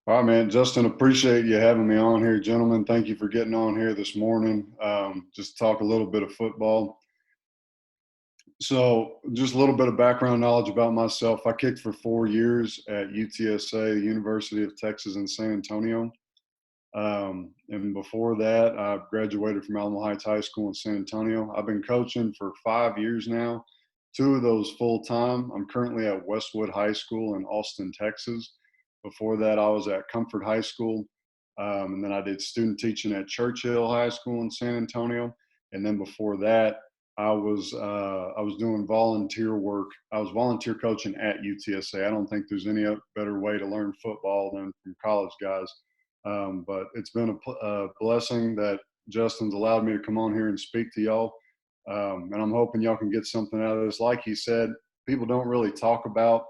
All right, man. Justin, appreciate you having me on here, gentlemen. Thank you for getting on here this morning. Just to talk a little bit of football. So, just a little bit of background knowledge about myself. I kicked for 4 years at UTSA, the University of Texas in San Antonio. And before that, I graduated from Alamo Heights High School in San Antonio. I've been coaching for 5 years now, two of those full time. I'm currently at Westwood High School in Austin, Texas. Before that, I was at Comfort High School. And then I did student teaching at Churchill High School in San Antonio. And then before that, I was doing volunteer work. I was volunteer coaching at UTSA. I don't think there's any better way to learn football than from college guys. But it's been a blessing that Justin's allowed me to come on here and speak to y'all. And I'm hoping y'all can get something out of this. Like he said, people don't really talk about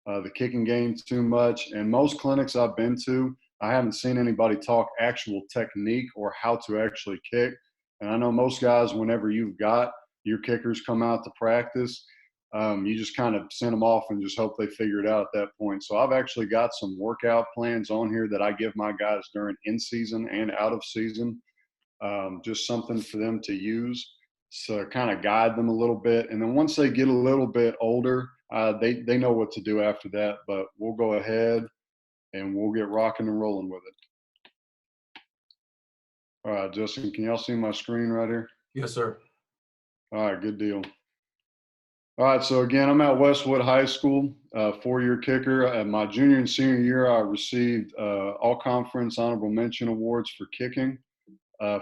the kicking game too much. And most clinics I've been to, I haven't seen anybody talk actual technique or how to actually kick. And I know most guys, whenever you've got your kickers come out to practice, you just kind of send them off and just hope they figure it out at that point. So I've actually got some workout plans on here that I give my guys during in season and out of season, just something for them to use to kind of guide them a little bit. And then once they get a little bit older, they know what to do after that. But we'll go ahead and we'll get rocking and rolling with it. All right, Justin, can y'all see my screen right here? Yes, sir. All right, good deal. All right, so again, I'm at Westwood High School, 4-year kicker. At my junior and senior year, I received all conference honorable mention awards for kicking.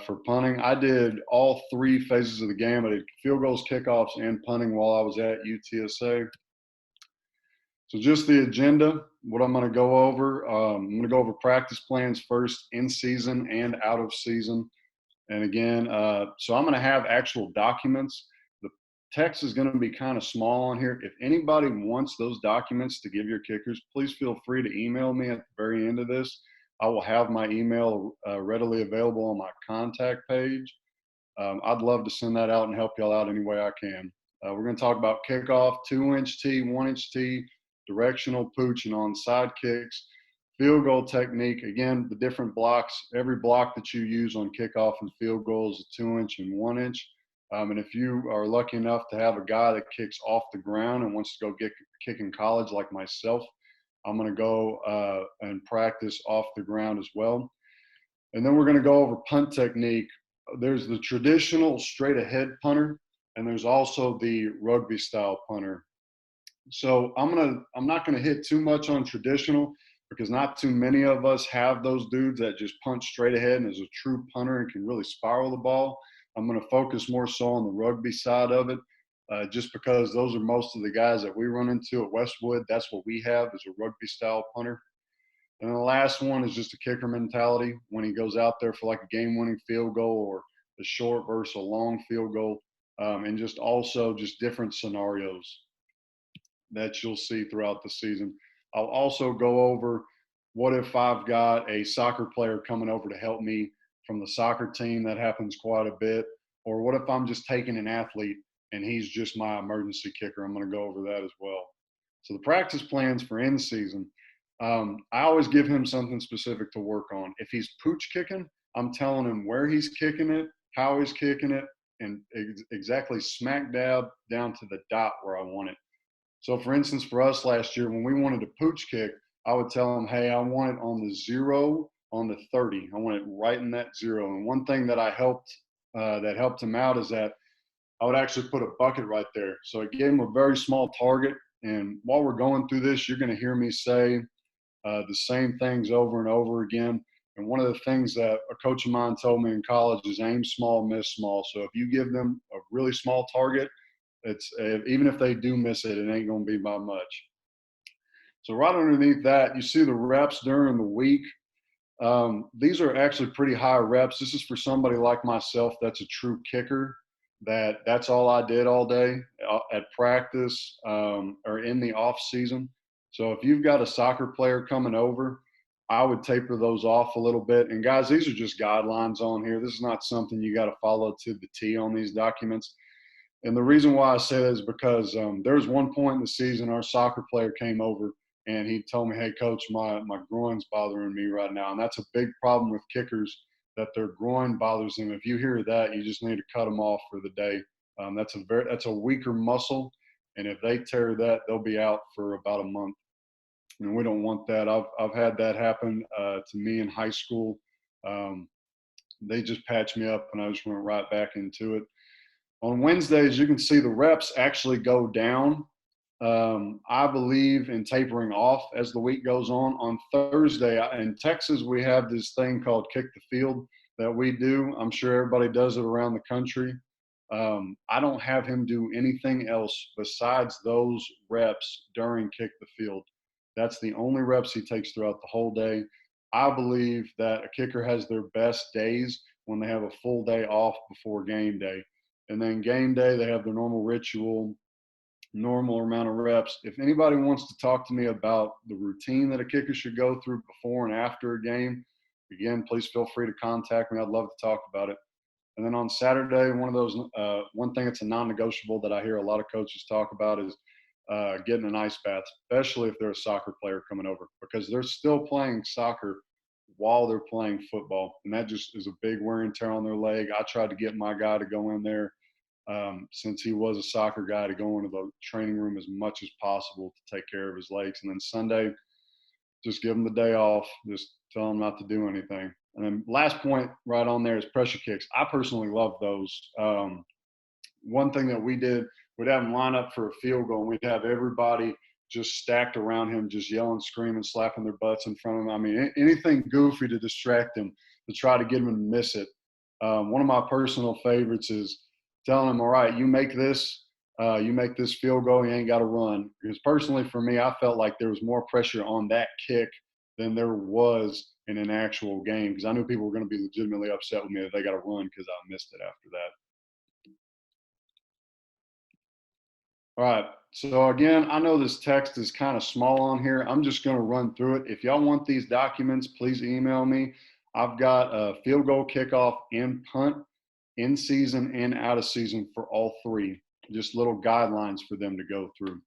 For punting, I did all three phases of the game. I did field goals, kickoffs, and punting while I was at UTSA. So just the agenda, what I'm going to go over. I'm going to go over practice plans first, in season and out of season. And again, so I'm going to have actual documents. The text is going to be kind of small on here. If anybody wants those documents to give your kickers, please feel free to email me at the very end of this. I will have my email readily available on my contact page. I'd love to send that out and help y'all out any way I can. We're going to talk about kickoff, 2-inch tee, 1-inch tee, directional pooch, and onside kicks. Field goal technique, again, the different blocks. Every block that you use on kickoff and field goal is a 2-inch and 1-inch. And if you are lucky enough to have a guy that kicks off the ground and wants to go kick in college like myself, I'm going to go and practice off the ground as well. And then we're going to go over punt technique. There's the traditional straight ahead punter, and there's also the rugby style punter. So I'm not going to hit too much on traditional because not too many of us have those dudes that just punch straight ahead and is a true punter and can really spiral the ball. I'm going to focus more so on the rugby side of it, just because those are most of the guys that we run into at Westwood. That's what we have is a rugby style punter. And then the last one is just a kicker mentality when he goes out there for like a game-winning field goal or the short versus a long field goal, and just also just different scenarios that you'll see throughout the season. I'll also go over what if I've got a soccer player coming over to help me from the soccer team. That happens quite a bit. Or what if I'm just taking an athlete and he's just my emergency kicker? I'm going to go over that as well. So the practice plans for in season, I always give him something specific to work on. If he's pooch kicking, I'm telling him where he's kicking it, how he's kicking it, and exactly smack dab down to the dot where I want it. So, for instance, for us last year, when we wanted to pooch kick, I would tell them, hey, I want it on the 0, on the 30. I want it right in that 0. And one thing that that helped him out is that I would actually put a bucket right there. So it gave him a very small target. And while we're going through this, you're going to hear me say the same things over and over again. And one of the things that a coach of mine told me in college is aim small, miss small. So if you give them a really small target, even if they do miss it, it ain't going to be by much. So right underneath that, you see the reps during the week. These are actually pretty high reps. This is for somebody like myself that's a true kicker, that's all I did all day at practice or in the off season. So if you've got a soccer player coming over, I would taper those off a little bit. And guys, these are just guidelines on here. This is not something you got to follow to the T on these documents. And the reason why I say that is because there was one point in the season our soccer player came over and he told me, "Hey, coach, my groin's bothering me right now," and that's a big problem with kickers, that their groin bothers them. If you hear that, you just need to cut them off for the day. That's a weaker muscle, and if they tear that, they'll be out for about a month, and we don't want that. I've had that happen to me in high school. Um, they just patched me up, and I just went right back into it. On Wednesdays, you can see the reps actually go down. I believe in tapering off as the week goes on. On Thursday, in Texas, we have this thing called kick the field that we do. I'm sure everybody does it around the country. I don't have him do anything else besides those reps during kick the field. That's the only reps he takes throughout the whole day. I believe that a kicker has their best days when they have a full day off before game day. And then game day, they have their normal ritual, normal amount of reps. If anybody wants to talk to me about the routine that a kicker should go through before and after a game, again, please feel free to contact me. I'd love to talk about it. And then on Saturday, one thing that's a non-negotiable that I hear a lot of coaches talk about is getting an ice bath, especially if they're a soccer player coming over, because they're still playing soccer while they're playing football. And that just is a big wear and tear on their leg. I tried to get my guy to go in there, since he was a soccer guy, to go into the training room as much as possible to take care of his legs. And then Sunday, just give him the day off. Just tell him not to do anything. And then last point right on there is pressure kicks. I personally love those. One thing that we did, we'd have him line up for a field goal, and we'd have everybody just stacked around him, just yelling, screaming, slapping their butts in front of him. I mean, anything goofy to distract him, to try to get him to miss it. One of my personal favorites is telling him, "All right, you make this field goal, you ain't got to run." Because personally, for me, I felt like there was more pressure on that kick than there was in an actual game, because I knew people were going to be legitimately upset with me that they got to run because I missed it after that. All right. So again, I know this text is kind of small on here. I'm just going to run through it. If y'all want these documents, please email me. I've got a field goal, kickoff, and punt, in season and out of season, for all three. Just little guidelines for them to go through.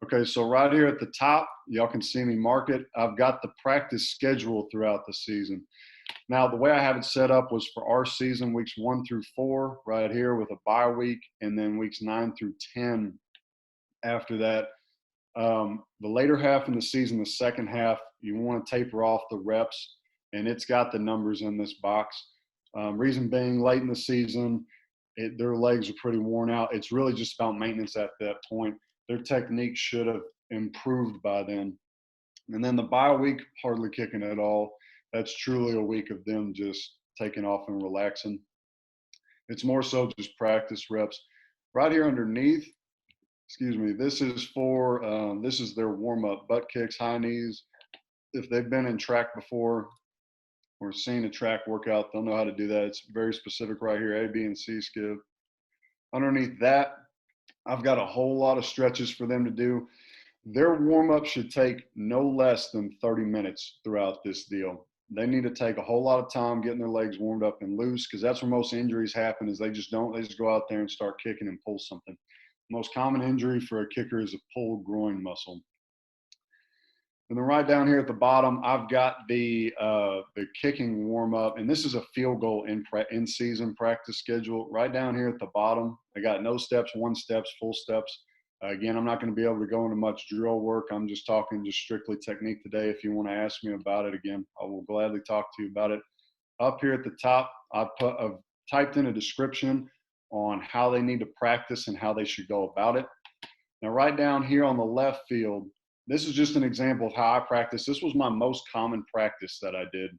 Okay, so right here at the top, y'all can see me mark it. I've got the practice schedule throughout the season. Now, the way I have it set up was for our season, weeks 1 through 4, right here with a bye week, and then weeks 9 through 10 after that. The later half in the season, the second half, you want to taper off the reps, and it's got the numbers in this box. Reason being, late in the season, their legs are pretty worn out. It's really just about maintenance at that point. Their technique should have improved by then. And then the bye week, hardly kicking at all. That's truly a week of them just taking off and relaxing. It's more so just practice reps. Right here underneath, excuse me, this is their warm up: butt kicks, high knees. If they've been in track before or seen a track workout, they'll know how to do that. It's very specific right here: A, B, and C skip. Underneath that, I've got a whole lot of stretches for them to do. Their warm up should take no less than 30 minutes throughout this deal. They need to take a whole lot of time getting their legs warmed up and loose, because that's where most injuries happen. Is they just go out there and start kicking and pull something. Most common injury for a kicker is a pulled groin muscle. And then right down here at the bottom, I've got the kicking warm up, and this is a field goal in season practice schedule. Right down here at the bottom, I got no steps, 1 steps, full steps. Again, I'm not going to be able to go into much drill work. I'm just talking just strictly technique today. If you want to ask me about it again, I will gladly talk to you about it. Up here at the top, I've typed in a description on how they need to practice and how they should go about it. Now, right down here on the left field, this is just an example of how I practice. This was my most common practice that I did.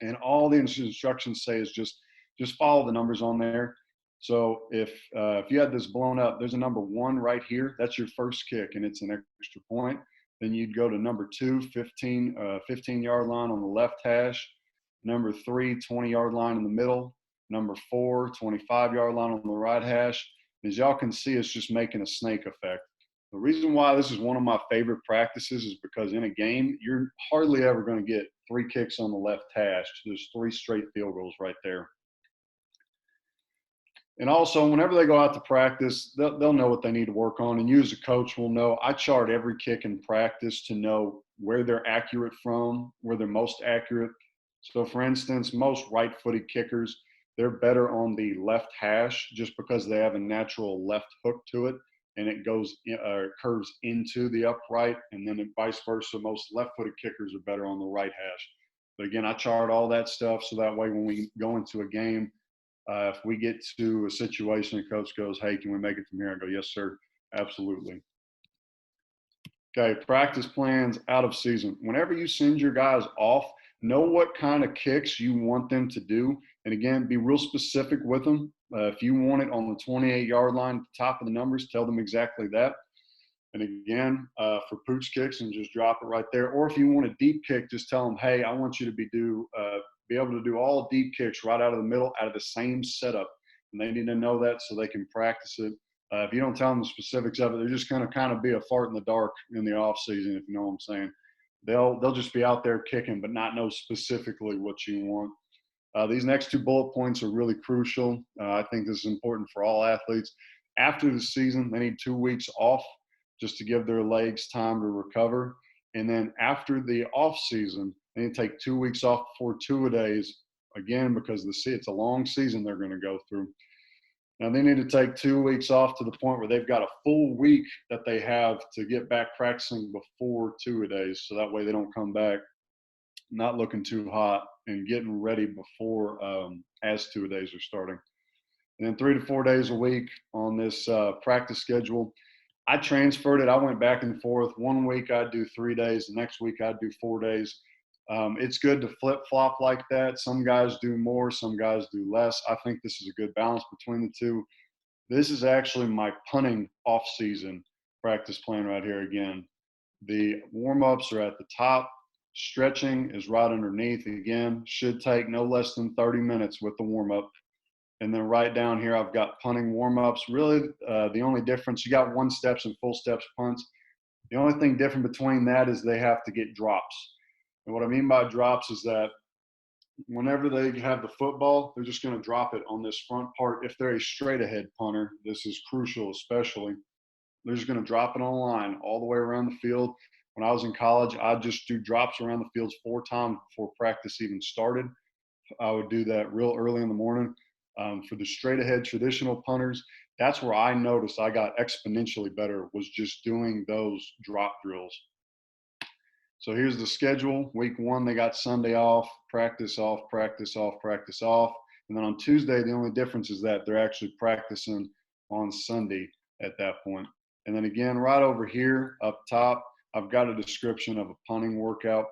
And all the instructions say is just follow the numbers on there. So if you had this blown up, there's a number 1 right here. That's your first kick, and it's an extra point. Then you'd go to number 2, 15-yard line on the left hash. Number 3, 20-yard line in the middle. Number 4, 25-yard line on the right hash. As y'all can see, it's just making a snake effect. The reason why this is one of my favorite practices is because in a game, you're hardly ever going to get 3 kicks on the left hash. There's 3 straight field goals right there. And also, whenever they go out to practice, they'll know what they need to work on. And you as a coach will know. I chart every kick in practice to know where they're accurate from, where they're most accurate. So, for instance, most right-footed kickers, they're better on the left hash just because they have a natural left hook to it, and it goes curves into the upright, and then vice versa. Most left-footed kickers are better on the right hash. But again, I chart all that stuff so that way when we go into a game, if we get to a situation and coach goes, hey, can we make it from here? I go, yes, sir. Absolutely. Okay, practice plans out of season. Whenever you send your guys off, know what kind of kicks you want them to do. And again, be real specific with them. If you want it on the 28-yard line, at the top of the numbers, tell them exactly that. And again, for pooch kicks, and just drop it right there. Or if you want a deep kick, just tell them, hey, I want you to be able to do all deep kicks right out of the middle, out of the same setup. And they need to know that so they can practice it. If you don't tell them the specifics of it, they're just going to kind of be a fart in the dark in the off season, if you know what I'm saying. They'll just be out there kicking, but not know specifically what you want. These next two bullet points are really crucial. I think this is important for all athletes. After the season, they need 2 weeks off just to give their legs time to recover. And then after the off season, they need to take 2 weeks off before two-a-days, again, because it's a long season they're going to go through. Now they need to take 2 weeks off to the point where they've got a full week that they have to get back practicing before two-a-days, so that way they don't come back not looking too hot and getting ready before as two-a-days are starting. And then 3 to 4 days a week on this practice schedule. I transferred it. I went back and forth. 1 week I'd do 3 days. The next week I'd do 4 days. It's good to flip-flop like that. Some guys do more, some guys do less. I think this is a good balance between the two. This is actually my punting off-season practice plan right here again. The warm-ups are at the top. Stretching is right underneath. Again, should take no less than 30 minutes with the warm-up. And then right down here, I've got punting warm-ups. Really, the only difference, you got 1-steps and full steps punts. The only thing different between that is they have to get drops. And what I mean by drops is that whenever they have the football, they're just going to drop it on this front part. If they're a straight ahead punter, this is crucial especially. They're just going to drop it on the line all the way around the field. When I was in college, I'd just do drops around the fields 4 times before practice even started. I would do that real early in the morning. For the straight ahead traditional punters, that's where I noticed I got exponentially better, was just doing those drop drills. So here's the schedule. Week 1, they got Sunday off, practice off, practice off, practice off. And then on Tuesday, the only difference is that they're actually practicing on Sunday at that point. And then again, right over here up top, I've got a description of a punting workout.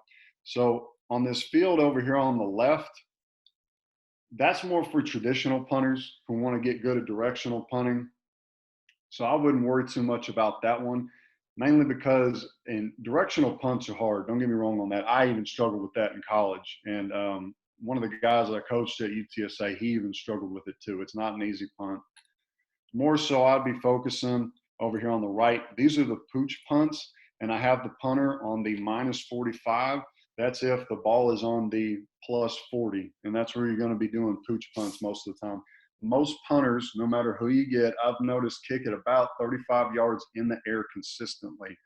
So on this field over here on the left, that's more for traditional punters who want to get good at directional punting. So I wouldn't worry too much about that one, mainly because directional punts are hard. Don't get me wrong on that. I even struggled with that in college. And one of the guys that I coached at UTSA, he even struggled with it too. It's not an easy punt. More so, I'd be focusing over here on the right. These are the pooch punts, and I have the punter on the -45. That's if the ball is on the +40, and that's where you're going to be doing pooch punts most of the time. Most punters, no matter who you get, I've noticed kick it about 35 yards in the air consistently.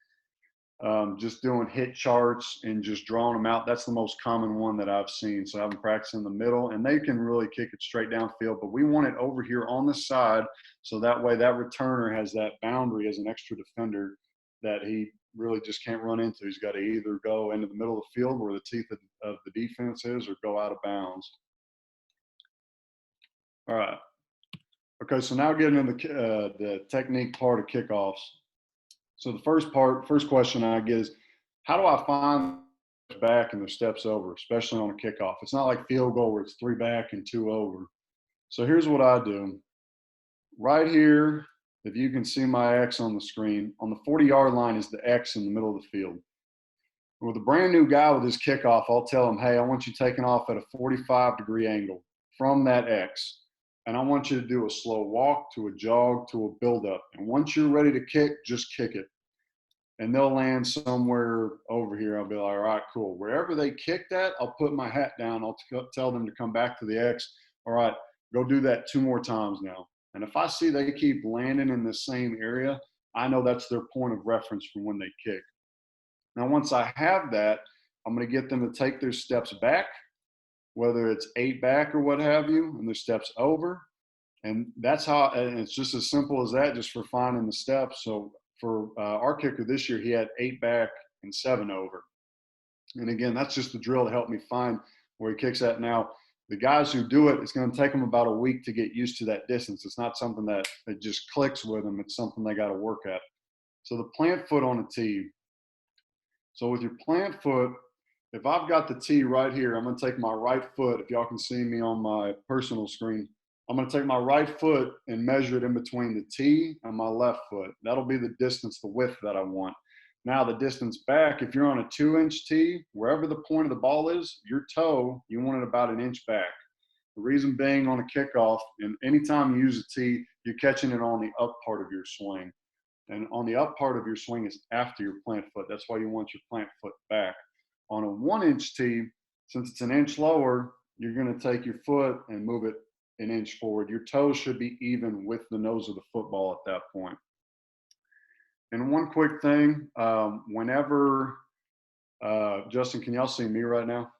Just doing hit charts and just drawing them out. That's the most common one that I've seen. So I've been practicing in the middle, and they can really kick it straight downfield, but we want it over here on the side, so that way that returner has that boundary as an extra defender that he really just can't run into. He's got to either go into the middle of the field where the teeth of the defense is, or go out of bounds. All right. Okay, so now getting into the technique part of kickoffs. So the first question I get is, how do I find back and the steps over, especially on a kickoff? It's not like field goal where it's 3 back and 2 over. So here's what I do. Right here, if you can see my X on the screen, on the 40-yard line is the X in the middle of the field. With a brand new guy with his kickoff, I'll tell him, hey, I want you taking off at a 45-degree angle from that X. And I want you to do a slow walk to a jog to a build-up. And once you're ready to kick, just kick it. And they'll land somewhere over here. I'll be like, all right, cool. Wherever they kicked at, I'll put my hat down. I'll tell them to come back to the X. All right, go do that 2 more times now. And if I see they keep landing in the same area, I know that's their point of reference for when they kick. Now, once I have that, I'm going to get them to take their steps back, whether it's 8 back or what have you, and their steps over. And that's how, and it's just as simple as that, just for finding the steps. So for our kicker this year, he had 8 back and 7 over. And again, that's just the drill to help me find where he kicks at. Now, the guys who do it, it's going to take them about a week to get used to that distance. It's not something that just clicks with them. It's something they got to work at. So the plant foot on a tee. So with your plant foot, if I've got the tee right here, I'm going to take my right foot. If y'all can see me on my personal screen, I'm going to take my right foot and measure it in between the tee and my left foot. That'll be the distance, the width that I want. Now the distance back, if you're on a 2-inch tee, wherever the point of the ball is, your toe, you want it about 1 inch back. The reason being on a kickoff, and anytime you use a tee, you're catching it on the up part of your swing. And on the up part of your swing is after your plant foot. That's why you want your plant foot back. On a 1-inch tee, since it's 1 inch lower, you're going to take your foot and move it 1 inch forward. Your toes should be even with the nose of the football at that point. And one quick thing, whenever, Justin, can y'all see me right now?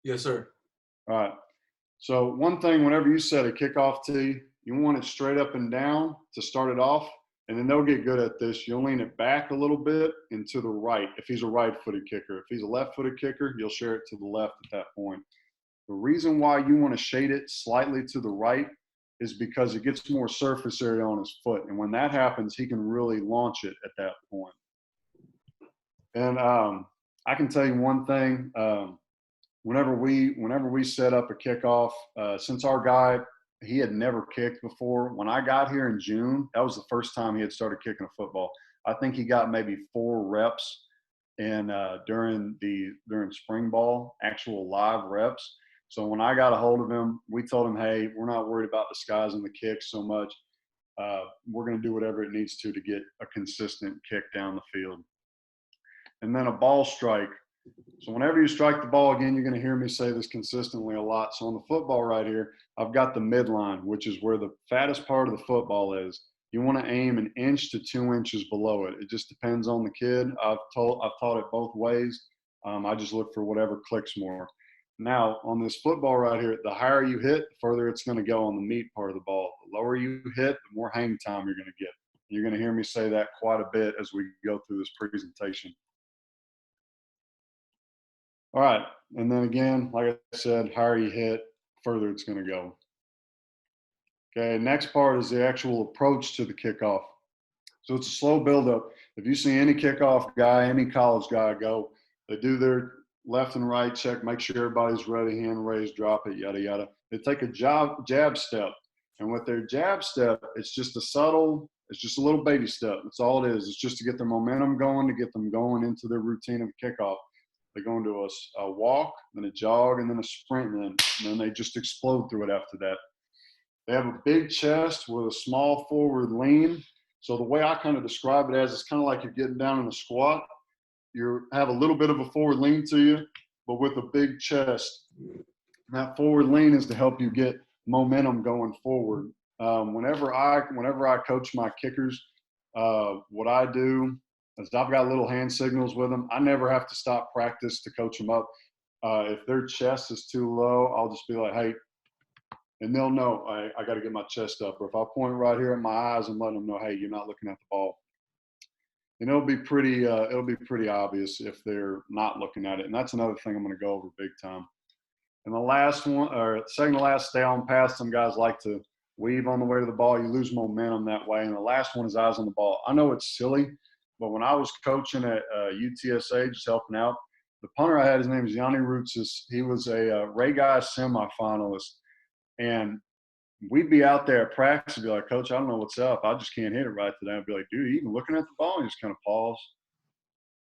Yes, sir. All right. So one thing, whenever you set a kickoff tee, you want it straight up and down to start it off, and then they'll get good at this. You'll lean it back a little bit and to the right if he's a right-footed kicker. If he's a left-footed kicker, you'll share it to the left at that point. The reason why you want to shade it slightly to the right is because it gets more surface area on his foot. And when that happens, he can really launch it at that point. And I can tell you one thing, whenever we set up a kickoff, since our guy, he had never kicked before. When I got here in June, that was the first time he had started kicking a football. I think he got maybe 4 reps and during spring ball, actual live reps. So when I got a hold of him, we told him, hey, we're not worried about disguising the kicks so much. We're going to do whatever it needs to get a consistent kick down the field. And then a ball strike. So whenever you strike the ball, again, you're going to hear me say this consistently a lot. So on the football right here, I've got the midline, which is where the fattest part of the football is. You want to aim 1 inch to 2 inches below it. It just depends on the kid. I've taught it both ways. I just look for whatever clicks more. Now, on this football right here, the higher you hit, the further it's going to go on the meat part of the ball. The lower you hit, the more hang time you're going to get. You're going to hear me say that quite a bit as we go through this presentation. All right, and then again, like I said, higher you hit, further it's going to go. Okay, next part is the actual approach to the kickoff. So it's a slow buildup. If you see any kickoff guy, any college guy go, they do their left and right check, make sure everybody's ready, hand raised, drop it, yada, yada. They take a jab step. And with their jab step, it's just a little baby step. That's all it is. It's just to get their momentum going, to get them going into their routine of kickoff. They go into a walk, then a jog, and then a sprint, and then they just explode through it after that. They have a big chest with a small forward lean. So the way I kind of describe it as, it's kind of like you're getting down in a squat. You have a little bit of a forward lean to you, but with a big chest. And that forward lean is to help you get momentum going forward. Whenever I coach my kickers, what I do is I've got little hand signals with them. I never have to stop practice to coach them up. If their chest is too low, I'll just be like, hey, and they'll know I got to get my chest up. Or if I point right here at my eyes and let them know, hey, you're not looking at the ball. And it'll be pretty obvious if they're not looking at it. And that's another thing I'm going to go over big time. And the last one, or second to last, stay on pass. Some guys like to weave on the way to the ball. You lose momentum that way. And the last one is eyes on the ball. I know it's silly, but when I was coaching at UTSA, just helping out, the punter I had, his name is Yanni Routsis. He was a Ray Guy semifinalist. And we'd be out there at practice and be like, Coach, I don't know what's up. I just can't hit it right today. I'd be like, dude, are you even looking at the ball? And just kind of pause.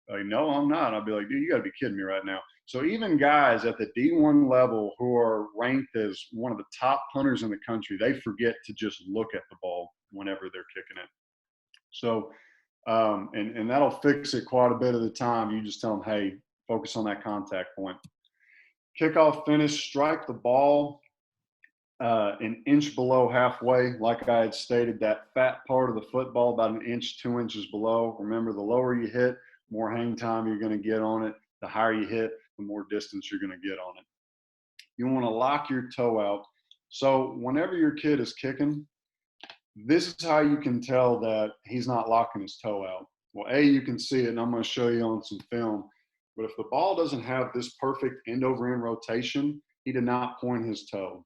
Like, no, I'm not. I'd be like, dude, you got to be kidding me right now. So even guys at the D1 level who are ranked as one of the top punters in the country, they forget to just look at the ball whenever they're kicking it. So, and that'll fix it quite a bit of the time. You just tell them, hey, focus on that contact point. Kickoff finish, strike the ball. an inch below halfway. Like I had stated, that fat part of the football, about an inch, 2 inches below. Remember, the lower you hit, more hang time you're going to get on it. The higher you hit, the more distance you're going to get on it. You want to lock your toe out. So whenever your kid is kicking, this is how you can tell that he's not locking his toe out. Well, A, you can see it, and I'm going to show you on some film. But if the ball doesn't have this perfect end over end rotation, he did not point his toe.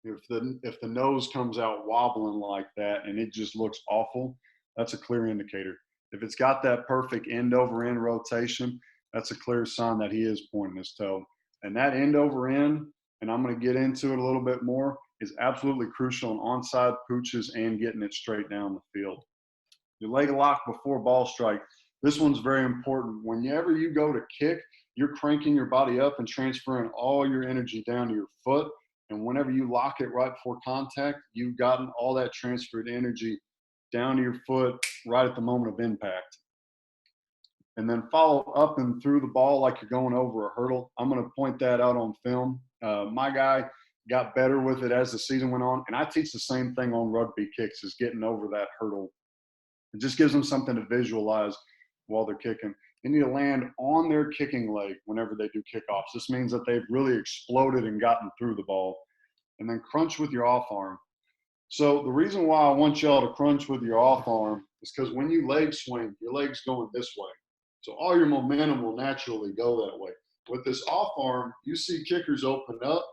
If the nose comes out wobbling like that and it just looks awful, that's a clear indicator. If it's got that perfect end over end rotation, that's a clear sign that he is pointing his toe. And that end over end, and I'm going to get into it a little bit more, is absolutely crucial in onside pooches and getting it straight down the field. Your leg lock before ball strike. This one's very important. Whenever you go to kick, you're cranking your body up and transferring all your energy down to your foot. And whenever you lock it right before contact, you've gotten all that transferred energy down to your foot right at the moment of impact. And then follow up and through the ball like you're going over a hurdle. I'm going to point that out on film. My guy got better with it as the season went on. And I teach the same thing on rugby kicks, is getting over that hurdle. It just gives them something to visualize while they're kicking. They need to land on their kicking leg whenever they do kickoffs. This means that they've really exploded and gotten through the ball. And then crunch with your off arm. So the reason why I want y'all to crunch with your off arm is because when you leg swing, your leg's going this way. So all your momentum will naturally go that way. With this off arm, you see kickers open up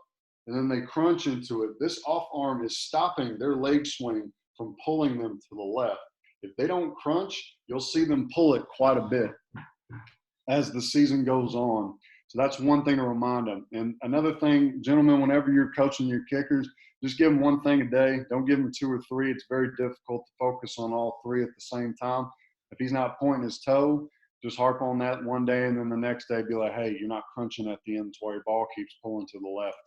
and then they crunch into it. This off arm is stopping their leg swing from pulling them to the left. If they don't crunch, you'll see them pull it quite a bit as the season goes on. So that's one thing to remind them. And another thing, gentlemen, whenever you're coaching your kickers, just give them one thing a day. Don't give them two or three. It's very difficult to focus on all three at the same time. If he's not pointing his toe, just harp on that one day, and then the next day be like, hey, you're not crunching at the ends while your ball keeps pulling to the left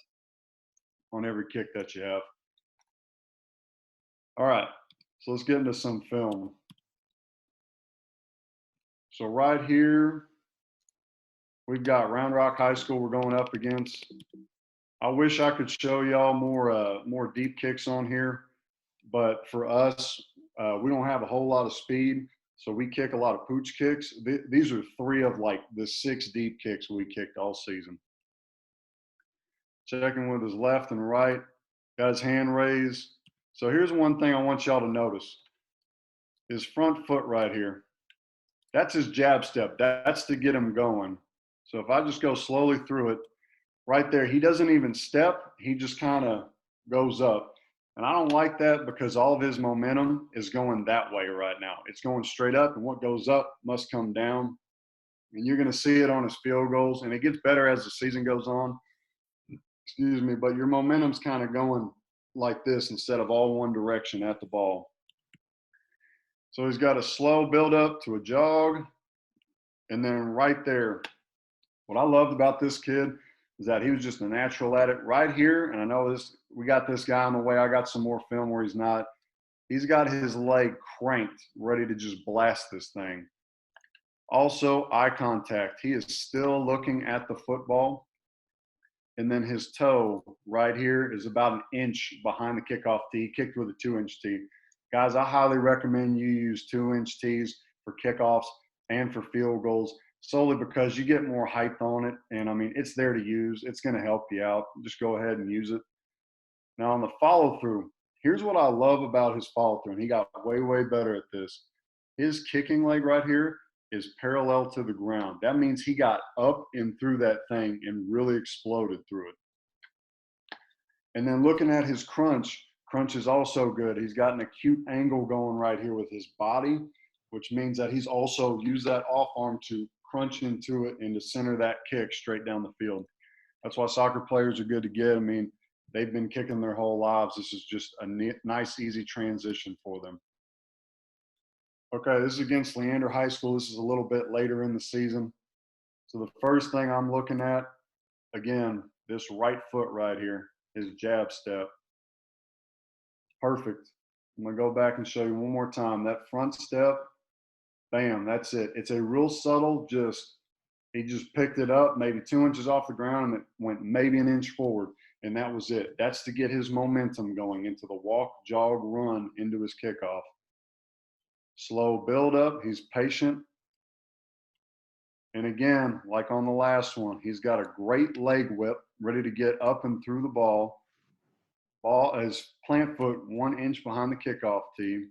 on every kick that you have. All right, so let's get into some film. So right here, we've got Round Rock High School we're going up against. I wish I could show y'all more deep kicks on here, but for us, we don't have a whole lot of speed, so we kick a lot of pooch kicks. These are 3 of like the 6 deep kicks we kicked all season. Checking with his left and right, got his hand raised. So here's one thing I want y'all to notice. His front foot right here. That's his jab step. That's to get him going. So if I just go slowly through it, right there, he doesn't even step. He just kind of goes up. And I don't like that because all of his momentum is going that way right now. It's going straight up, and what goes up must come down. And you're going to see it on his field goals, and it gets better as the season goes on. Excuse me, but your momentum's kind of going like this instead of all one direction at the ball. So he's got a slow build up to a jog. And then right there, what I loved about this kid is that he was just a natural at it right here. And I know this, we got this guy on the way. I got some more film where he's not. He's got his leg cranked, ready to just blast this thing. Also, eye contact. He is still looking at the football. And then his toe right here is about an inch behind the kickoff tee. He kicked with a 2-inch tee. Guys, I highly recommend you use 2-inch tees for kickoffs and for field goals, solely because you get more height on it. And I mean, it's there to use. It's going to help you out. Just go ahead and use it. Now on the follow through, here's what I love about his follow through. And he got way, way better at this. His kicking leg right here is parallel to the ground. That means he got up and through that thing and really exploded through it. And then looking at his crunch is also good. He's got an acute angle going right here with his body, which means that he's also used that off arm to crunch into it and to center that kick straight down the field. That's why soccer players are good to get. I mean, they've been kicking their whole lives. This is just a nice, easy transition for them. Okay, this is against Leander High School. This is a little bit later in the season. So the first thing I'm looking at, again, this right foot right here, his jab step. Perfect. I'm going to go back and show you one more time. That front step, bam, that's it. It's a real subtle, he just picked it up maybe 2 inches off the ground and it went maybe an inch forward. and that was it. That's to get his momentum going into the walk, jog, run into his kickoff. Slow build up. He's patient. And again, like on the last one, he's got a great leg whip, ready to get up and through the ball. Ball is plant foot 1 inch behind the kickoff tee.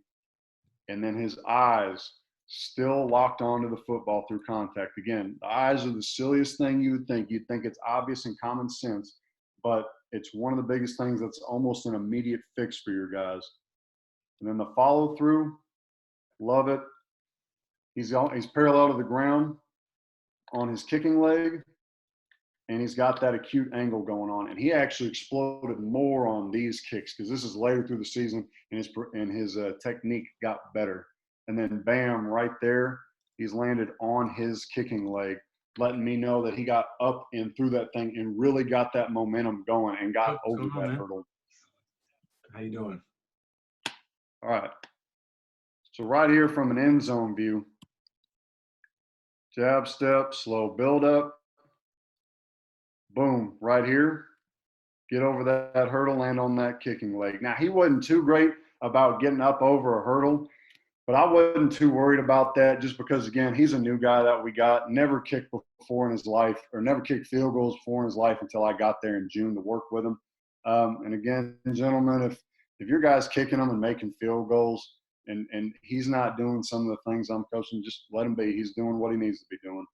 And then his eyes still locked onto the football through contact. Again, the eyes are the silliest thing you would think. You'd think it's obvious and common sense, but it's one of the biggest things that's almost an immediate fix for your guys. And then the follow through, love it. He's parallel to the ground on his kicking leg, and he's got that acute angle going on. And he actually exploded more on these kicks because this is later through the season, and his technique got better. And then bam, right there, he's landed on his kicking leg, letting me know that he got up and through that thing and really got that momentum going and got over that hurdle. How you doing? All right. So right here from an end zone view, jab step, slow build up, boom, right here, get over that hurdle, land on that kicking leg. Now, he wasn't too great about getting up over a hurdle, but I wasn't too worried about that just because, again, he's a new guy that we got, never kicked before in his life, or never kicked field goals before in his life until I got there in June to work with him. And again, gentlemen, if your guy's kicking them and making field goals and he's not doing some of the things I'm coaching, just let him be. He's doing what he needs to be doing.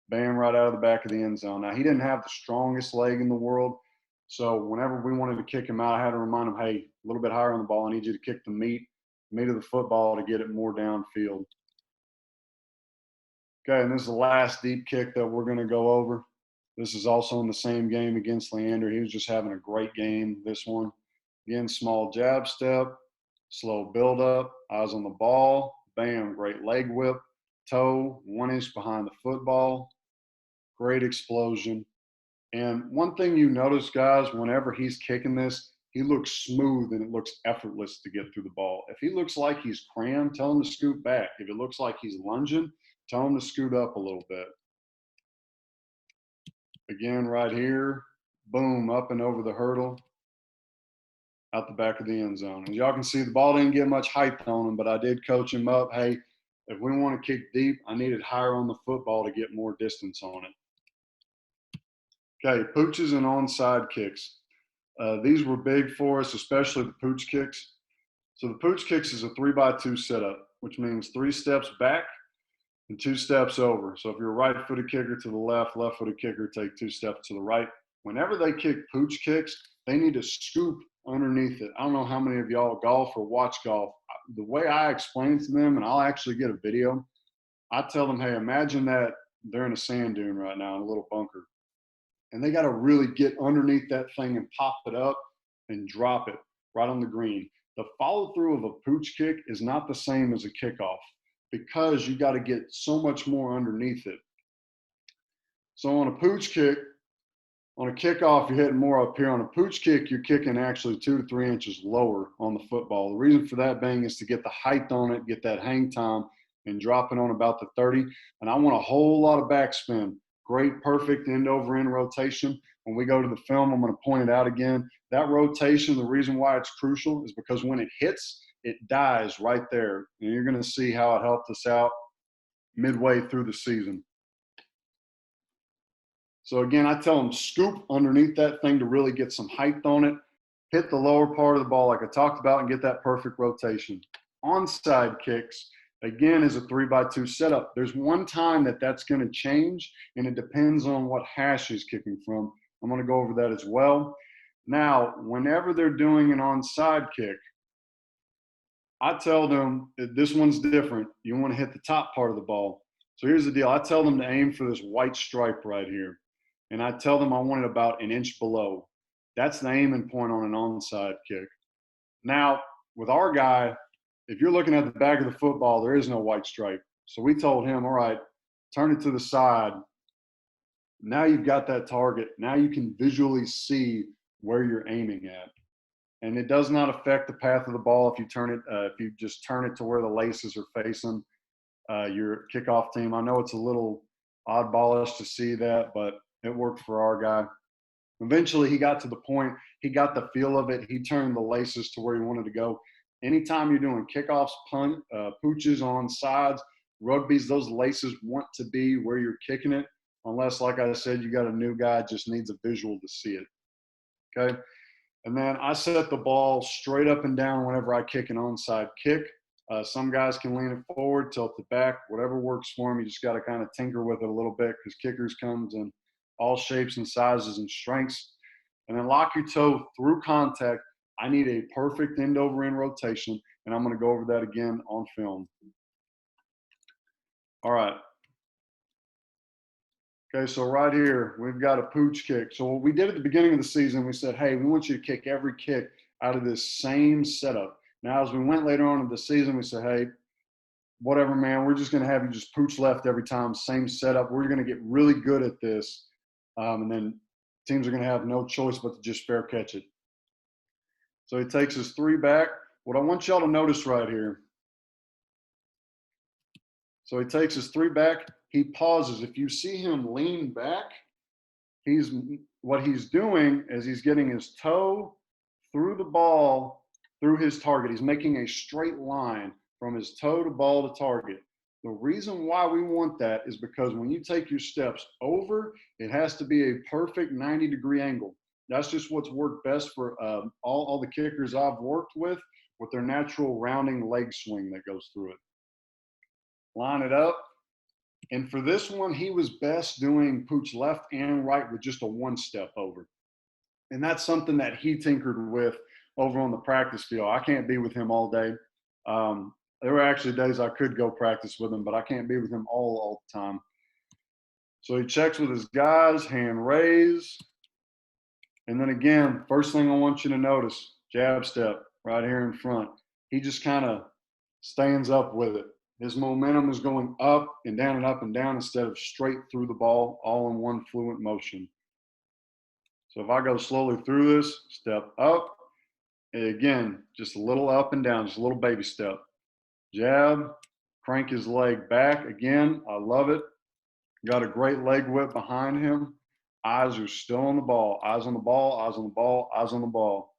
Bam, right out of the back of the end zone. Now, he didn't have the strongest leg in the world, so whenever we wanted to kick him out, I had to remind him, hey, a little bit higher on the ball. I need you to kick the meat of the football to get it more downfield. Okay, and this is the last deep kick that we're going to go over. This is also in the same game against Leander. He was just having a great game, this one. Again, small jab step, slow build up, eyes on the ball, bam, great leg whip, toe, 1 inch behind the football, great explosion. And one thing you notice, guys, whenever he's kicking this, he looks smooth and it looks effortless to get through the ball. If he looks like he's crammed, tell him to scoot back. If it looks like he's lunging, tell him to scoot up a little bit. Again, right here, boom, up and over the hurdle, out the back of the end zone. And y'all can see the ball didn't get much height on him, but I did coach him up. Hey, if we want to kick deep, I need it higher on the football to get more distance on it. Okay, pooches and onside kicks. These were big for us, especially the pooch kicks. So the pooch kicks is a 3x2 setup, which means 3 steps back and 2 steps over. So if you're a right-footed kicker to the left, left-footed kicker, take 2 steps to the right. Whenever they kick pooch kicks, they need to scoop underneath it. I don't know how many of y'all golf or watch golf. The way I explain it to them, and I'll actually get a video, I tell them, hey, imagine that they're in a sand dune right now in a little bunker. And they got to really get underneath that thing and pop it up and drop it right on the green. The follow through of a pooch kick is not the same as a kickoff because you got to get so much more underneath it. So on a pooch kick, on a kickoff, you're hitting more up here. On a pooch kick, you're kicking actually 2 to 3 inches lower on the football. The reason for that being is to get the height on it, get that hang time, and drop it on about the 30. And I want a whole lot of backspin. Great, perfect end over end rotation. When we go to the film, I'm going to point it out again. That rotation, the reason why it's crucial is because when it hits, it dies right there. And you're going to see how it helped us out midway through the season. So again, I tell them scoop underneath that thing to really get some height on it. Hit the lower part of the ball like I talked about and get that perfect rotation. Onside kicks, again, is a 3x2 setup. There's one time that's going to change, and it depends on what hash he's kicking from. I'm going to go over that as well. Now, whenever they're doing an onside kick, I tell them that this one's different. You want to hit the top part of the ball. So here's the deal. I tell them to aim for this white stripe right here. And I tell them I want it about an inch below. That's the aiming point on an onside kick. Now, with our guy, if you're looking at the back of the football, there is no white stripe. So we told him, all right, turn it to the side. Now you've got that target. Now you can visually see where you're aiming at. And it does not affect the path of the ball if you turn it, if you just turn it to where the laces are facing your kickoff team. I know it's a little oddballish to see that, but it worked for our guy. Eventually, he got to the point, he got the feel of it. He turned the laces to where he wanted to go. Anytime you're doing kickoffs, pooches on sides, rugbies, those laces want to be where you're kicking it, unless, like I said, you got a new guy, just needs a visual to see it. Okay. And then I set the ball straight up and down whenever I kick an onside kick. Some guys can lean it forward, tilt it back, whatever works for them. You just got to kind of tinker with it a little bit because kickers comes in all shapes and sizes and strengths. And then lock your toe through contact. I need a perfect end over end rotation, and I'm going to go over that again on film. All right. Okay, so right here, we've got a pooch kick. So what we did at the beginning of the season, we said, hey, we want you to kick every kick out of this same setup. Now, as we went later on in the season, we said, hey, whatever, man, we're just going to have you just pooch left every time, same setup. We're going to get really good at this. And then teams are going to have no choice but to just fair catch it. So he takes his 3 back. What I want y'all to notice right here. So he takes his 3 back. He pauses. If you see him lean back, what he's doing is he's getting his toe through the ball, through his target. He's making a straight line from his toe to ball to target. The reason why we want that is because when you take your steps over, it has to be a perfect 90-degree angle. That's just what's worked best for all the kickers I've worked with their natural rounding leg swing that goes through it. Line it up. And for this one, he was best doing pooch left and right with just a 1-step over. And that's something that he tinkered with over on the practice field. I can't be with him all day. There were actually days I could go practice with him, but I can't be with him all the time. So he checks with his guys, hand raise. And then again, first thing I want you to notice, jab step right here in front. He just kind of stands up with it. His momentum is going up and down instead of straight through the ball, all in one fluent motion. So if I go slowly through this, step up, and again, just a little up and down, just a little baby step. Jab, crank his leg back. Again, I love it. Got a great leg whip behind him. Eyes are still on the ball. Eyes on the ball, eyes on the ball, eyes on the ball.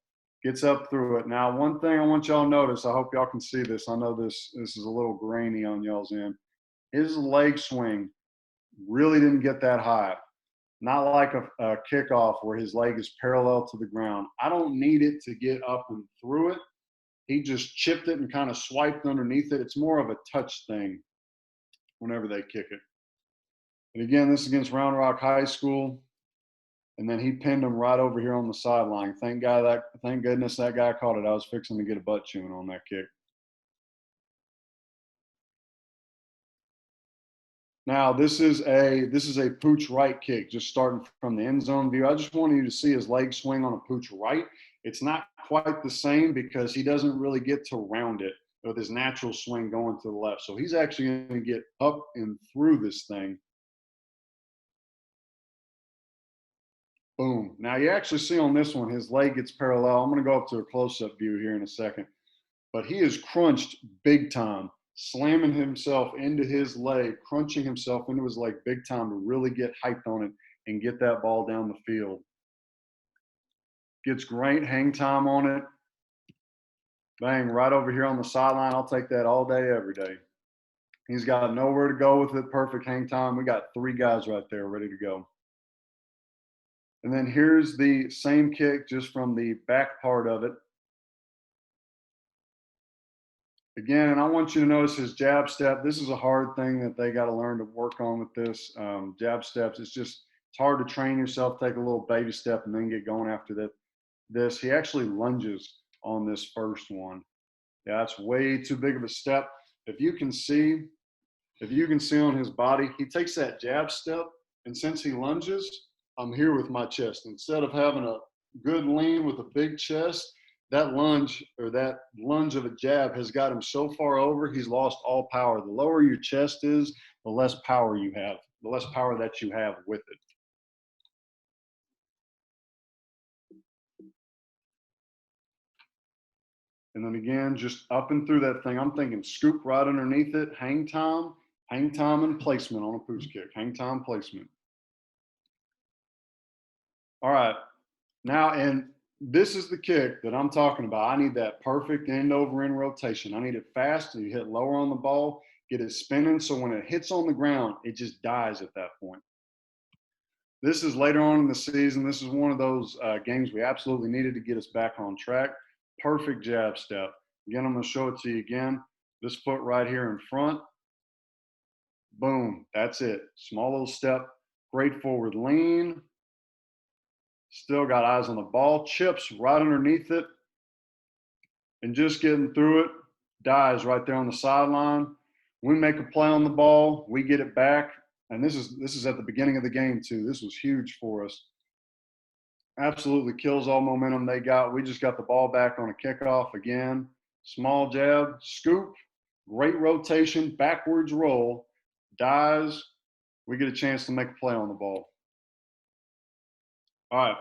Gets up through it. Now, one thing I want y'all to notice, I hope y'all can see this. I know this is a little grainy on y'all's end. His leg swing really didn't get that high. Not like a kickoff where his leg is parallel to the ground. I don't need it to get up and through it. He just chipped it and kind of swiped underneath it. It's more of a touch thing whenever they kick it. And again, this is against Round Rock High School. And then he pinned him right over here on the sideline. Thank goodness that guy caught it. I was fixing to get a butt chewing on that kick. Now this is a pooch right kick, just starting from the end zone view. I just wanted you to see his leg swing on a pooch right. It's not quite the same because he doesn't really get to round it with his natural swing going to the left. So he's actually going to get up and through this thing. Boom. Now you actually see on this one, his leg gets parallel. I'm going to go up to a close-up view here in a second. But he is crunched big time, slamming himself into his leg, crunching himself into his leg big time to really get hyped on it and get that ball down the field. Gets great hang time on it. Bang, right over here on the sideline. I'll take that all day, every day. He's got nowhere to go with it. Perfect hang time. We got 3 guys right there ready to go. And then here's the same kick just from the back part of it. Again, and I want you to notice his jab step. This is a hard thing that they got to learn to work on with this. Jab steps, it's hard to train yourself, take a little baby step and then get going after that. He actually lunges on this first one. Yeah, that's way too big of a step. If you can see on his body, he takes that jab step, and since he lunges, I'm here with my chest. Instead of having a good lean with a big chest, that lunge of a jab has got him so far over, he's lost all power. The lower your chest is, the less power you have, the less power that you have with it. And then again, just up and through that thing. I'm thinking scoop right underneath it, hang time and placement on a pooch kick, hang time, placement. All right, Now, and this is the kick that I'm talking about. I need that perfect end over end rotation. I need it fast. You hit lower on the ball, get it spinning. So when it hits on the ground, it just dies at that point. This is later on in the season. This is one of those games we absolutely needed to get us back on track. Perfect jab step. Again, I'm going to show it to you again. This foot right here in front. Boom. That's it. Small little step. Great forward lean. Still got eyes on the ball. Chips right underneath it. And just getting through it. Dies right there on the sideline. We make a play on the ball. We get it back. And this is at the beginning of the game too. This was huge for us. Absolutely kills all momentum they got. We just got the ball back on a kickoff again. Small jab, scoop, great rotation, backwards roll, dies. We get a chance to make a play on the ball. All right.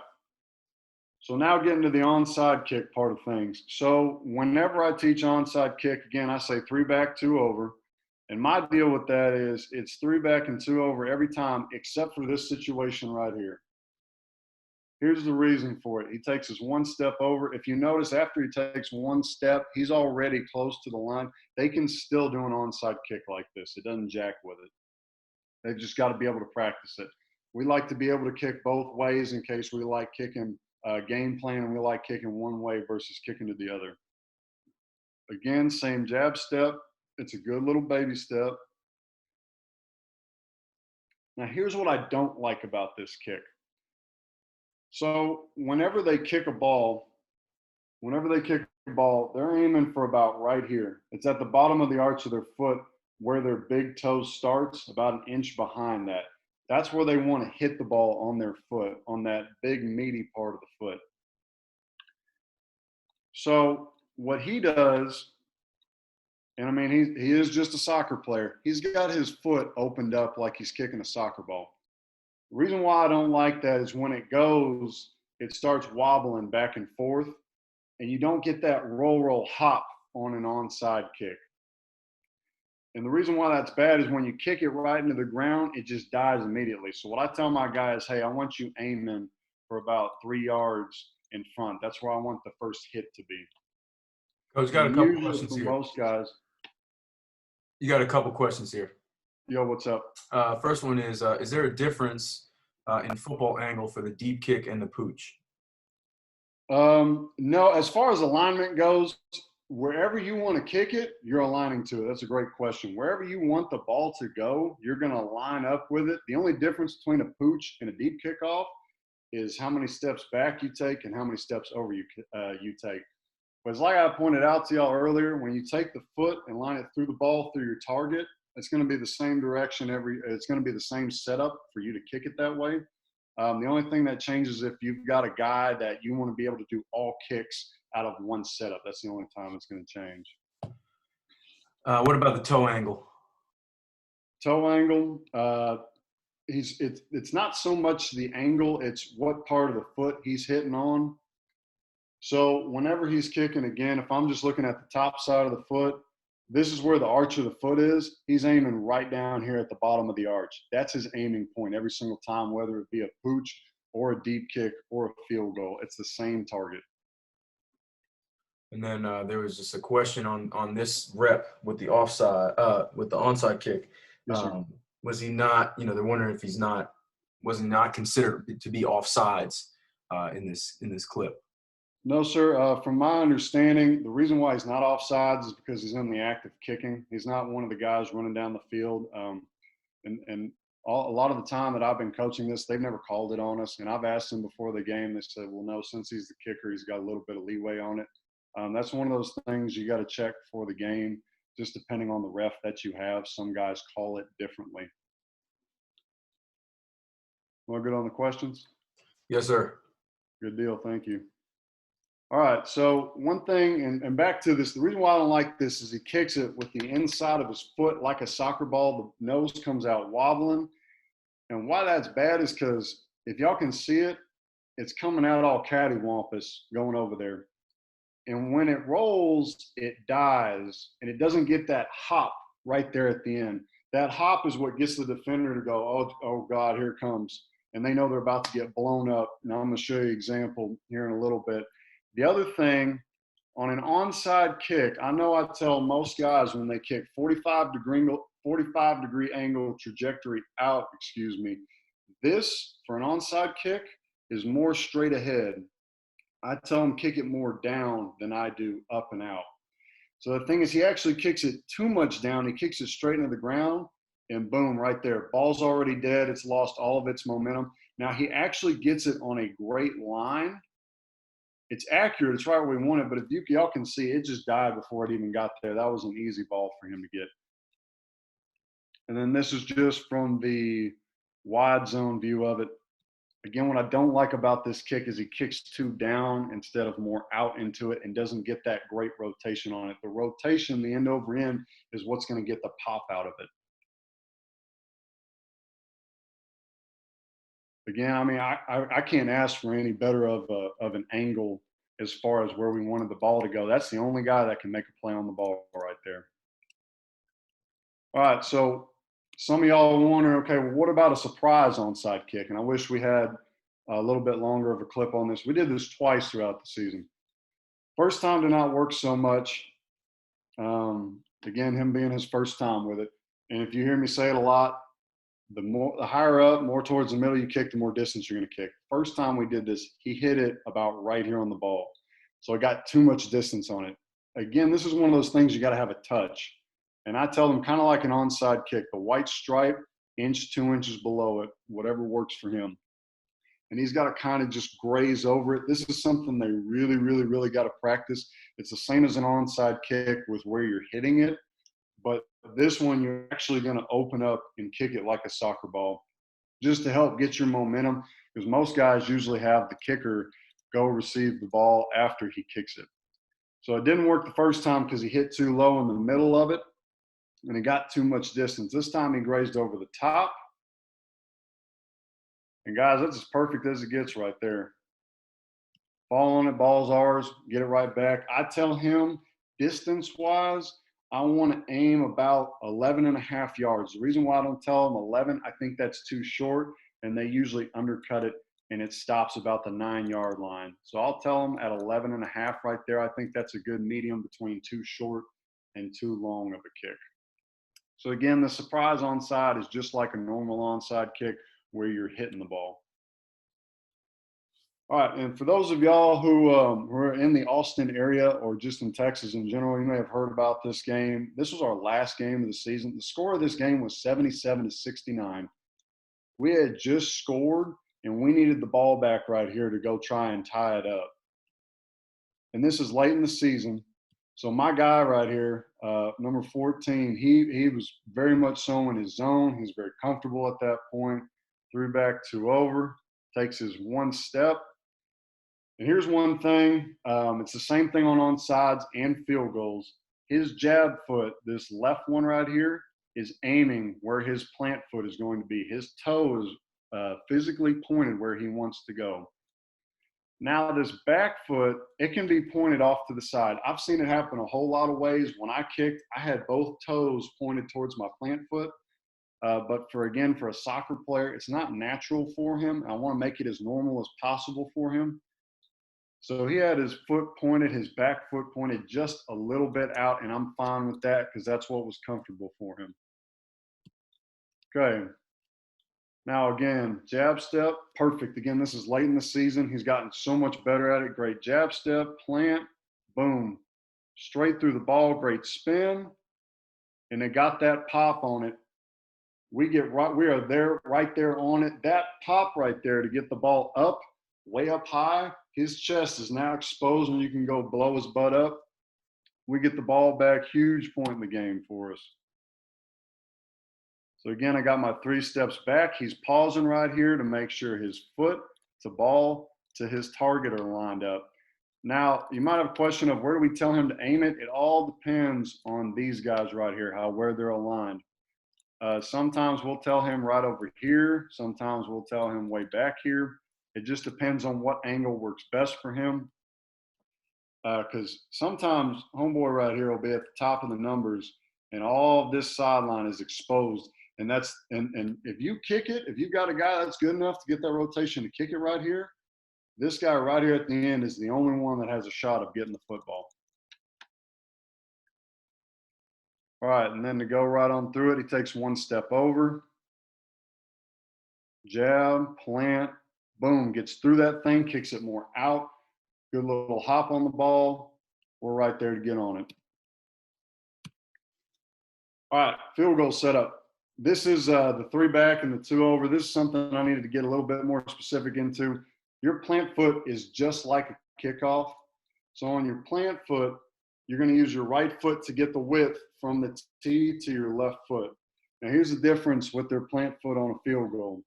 So now getting to the onside kick part of things. So whenever I teach onside kick, again, I say 3 back, 2 over. And my deal with that is it's 3 back and 2 over every time, except for this situation right here. Here's the reason for it. He takes his 1 step over. If you notice, after he takes 1 step, he's already close to the line. They can still do an onside kick like this. It doesn't jack with it. They've just got to be able to practice it. We like to be able to kick both ways in case we like kicking game plan and we like kicking one way versus kicking to the other. Again, same jab step. It's a good little baby step. Now, here's what I don't like about this kick. So whenever they kick a ball, they're aiming for about right here. It's at the bottom of the arch of their foot where their big toe starts, about an inch behind that. That's where they want to hit the ball on their foot, on that big meaty part of the foot. So what he does, and I mean, he is just a soccer player. He's got his foot opened up like he's kicking a soccer ball. The reason why I don't like that is when it goes, it starts wobbling back and forth, and you don't get that roll, hop on an onside kick. And the reason why that's bad is when you kick it right into the ground, it just dies immediately. So what I tell my guys, hey, I want you aiming for about 3 yards in front. That's where I want the first hit to be. Coach, got a couple Usually questions for here. most guys. You got a couple questions here. Yo, what's up? First one is there a difference in football angle for the deep kick and the pooch? No, as far as alignment goes, wherever you want to kick it, you're aligning to it. That's a great question. Wherever you want the ball to go, you're going to line up with it. The only difference between a pooch and a deep kickoff is how many steps back you take and how many steps over you take. But it's like I pointed out to y'all earlier, when you take the foot and line it through the ball through your target, it's going to be the same direction it's going to be the same setup for you to kick it that way. The only thing that changes if you've got a guy that you want to be able to do all kicks out of one setup. That's the only time it's going to change. What about the toe angle? Toe angle, it's not so much the angle, it's what part of the foot he's hitting on. So whenever he's kicking, again, if I'm just looking at the top side of the foot, this is where the arch of the foot is. He's aiming right down here at the bottom of the arch. That's his aiming point every single time, whether it be a pooch or a deep kick or a field goal. It's the same target. And then there was just a question on this rep with the with the onside kick. Yes, sir. Was he not? They're wondering if was he not considered to be offsides in this clip? No, sir. From my understanding, the reason why he's not offsides is because he's in the act of kicking. He's not one of the guys running down the field. A lot of the time that I've been coaching this, they've never called it on us. And I've asked them before the game. They said, well, no, since he's the kicker, he's got a little bit of leeway on it. That's one of those things you got to check before the game, just depending on the ref that you have. Some guys call it differently. Want to go on the questions? Yes, sir. Good deal. Thank you. All right, so one thing, and back to this, the reason why I don't like this is he kicks it with the inside of his foot like a soccer ball. The nose comes out wobbling. And why that's bad is because if y'all can see it, it's coming out all cattywampus going over there. And when it rolls, it dies, and it doesn't get that hop right there at the end. That hop is what gets the defender to go, oh God, here it comes. and they know they're about to get blown up. And I'm going to show you an example here in a little bit. The other thing, on an onside kick, I know I tell most guys when they kick 45-degree angle trajectory out, this for an onside kick is more straight ahead. I tell them kick it more down than I do up and out. So the thing is, he actually kicks it too much down. He kicks it straight into the ground, and boom, right there. Ball's already dead. It's lost all of its momentum. Now he actually gets it on a great line. It's accurate. It's right where we want it. But if y'all can see, it just died before it even got there. That was an easy ball for him to get. And then this is just from the wide zone view of it. Again, what I don't like about this kick is he kicks too down instead of more out into it and doesn't get that great rotation on it. The rotation, the end over end, is what's going to get the pop out of it. Again, I mean, I can't ask for any better of an angle as far as where we wanted the ball to go. That's the only guy that can make a play on the ball right there. All right, so some of y'all are wondering, okay, well, what about a surprise onside kick? And I wish we had a little bit longer of a clip on this. We did this twice throughout the season. First time did not work so much. Again, him being his first time with it. And if you hear me say it a lot, the higher up, more towards the middle you kick, the more distance you're going to kick. First time we did this, he hit it about right here on the ball. So I got too much distance on it. Again, this is one of those things you got to have a touch. And I tell them kind of like an onside kick, the white stripe, inch, 2 inches below it, whatever works for him. And he's got to kind of just graze over it. This is something they really, really, really got to practice. It's the same as an onside kick with where you're hitting it. But this one, you're actually going to open up and kick it like a soccer ball just to help get your momentum, because most guys usually have the kicker go receive the ball after he kicks it. So it didn't work the first time because he hit too low in the middle of it and he got too much distance. This time he grazed over the top. And guys, that's as perfect as it gets right there. Ball on it, ball's ours, get it right back. I tell him distance-wise, I want to aim about 11 and a half yards. The reason why I don't tell them 11, I think that's too short, and they usually undercut it, and it stops about the 9-yard line. So I'll tell them at 11 and a half right there. I think that's a good medium between too short and too long of a kick. So again, the surprise onside is just like a normal onside kick where you're hitting the ball. All right, and for those of y'all who are in the Austin area or just in Texas in general, you may have heard about this game. This was our last game of the season. The score of this game was 77-69. We had just scored, and we needed the ball back right here to go try and tie it up. And this is late in the season. So my guy right here, number 14, he was very much so in his zone. He's very comfortable at that point. 3 back, 2 over, takes his 1 step. And here's one thing, it's the same thing on onside and field goals. His jab foot, this left one right here, is aiming where his plant foot is going to be. His toe is physically pointed where he wants to go. Now this back foot, it can be pointed off to the side. I've seen it happen a whole lot of ways. When I kicked, I had both toes pointed towards my plant foot. But for a soccer player, it's not natural for him. I want to make it as normal as possible for him. So he had his foot pointed, his back foot pointed just a little bit out, and I'm fine with that because that's what was comfortable for him. Okay. Now again, jab step, perfect. Again, this is late in the season. He's gotten so much better at it. Great jab step, plant, boom. Straight through the ball, great spin. And they got that pop on it. We are there, right there on it. That pop right there to get the ball up, way up high. His chest is now exposed and you can go blow his butt up. We get the ball back, huge point in the game for us. So again, I got my 3 steps back. He's pausing right here to make sure his foot to ball to his target are lined up. Now, you might have a question of where do we tell him to aim it? It all depends on these guys right here, where they're aligned. Sometimes we'll tell him right over here. Sometimes we'll tell him way back here. It just depends on what angle works best for him. Because sometimes homeboy right here will be at the top of the numbers and all of this sideline is exposed. And if you kick it, if you've got a guy that's good enough to get that rotation to kick it right here, this guy right here at the end is the only one that has a shot of getting the football. All right, and then to go right on through it, he takes one step over, jab, plant, boom, gets through that thing, kicks it more out. Good little hop on the ball. We're right there to get on it. All right, field goal setup. This is the 3 back and the 2 over. This is something I needed to get a little bit more specific into. Your plant foot is just like a kickoff. So on your plant foot, you're going to use your right foot to get the width from the tee to your left foot. Now here's the difference with their plant foot on a field goal.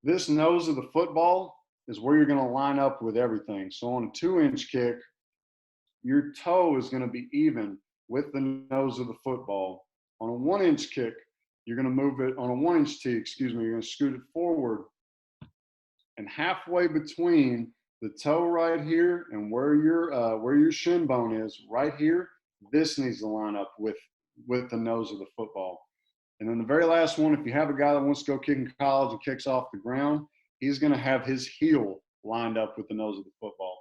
This nose of the football is where you're going to line up with everything. So on a 2-inch kick, your toe is going to be even with the nose of the football. On a 1-inch kick, you're going to move it on a 1-inch tee, you're going to scoot it forward. And halfway between the toe right here and where your shin bone is right here, this needs to line up with the nose of the football. And then the very last one, if you have a guy that wants to go kick in college and kicks off the ground, he's going to have his heel lined up with the nose of the football.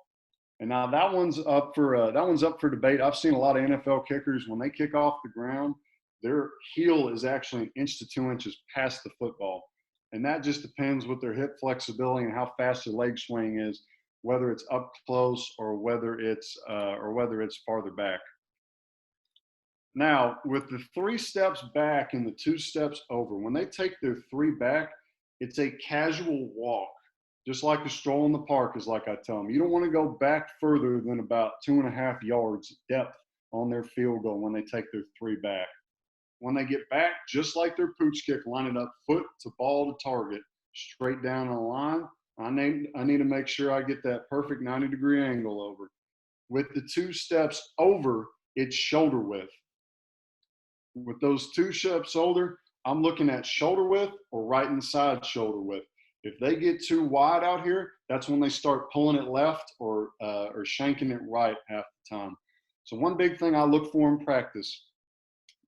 And now that one's up for debate. I've seen a lot of NFL kickers, when they kick off the ground, their heel is actually 1 inch to 2 inches past the football. And that just depends with their hip flexibility and how fast their leg swing is, whether it's up close or whether it's farther back. Now, with the 3 steps back and the 2 steps over, when they take their 3 back, it's a casual walk, just like a stroll in the park, is like I tell them. You don't want to go back further than about 2.5 yards depth on their field goal when they take their 3 back. When they get back, just like their pooch kick, line it up foot to ball to target, straight down the line. I need to make sure I get that perfect 90-degree angle over. With the 2 steps over, it's shoulder width. With those 2 steps over, I'm looking at shoulder width or right inside shoulder width. If they get too wide out here, that's when they start pulling it left or shanking it right half the time. So one big thing I look for in practice,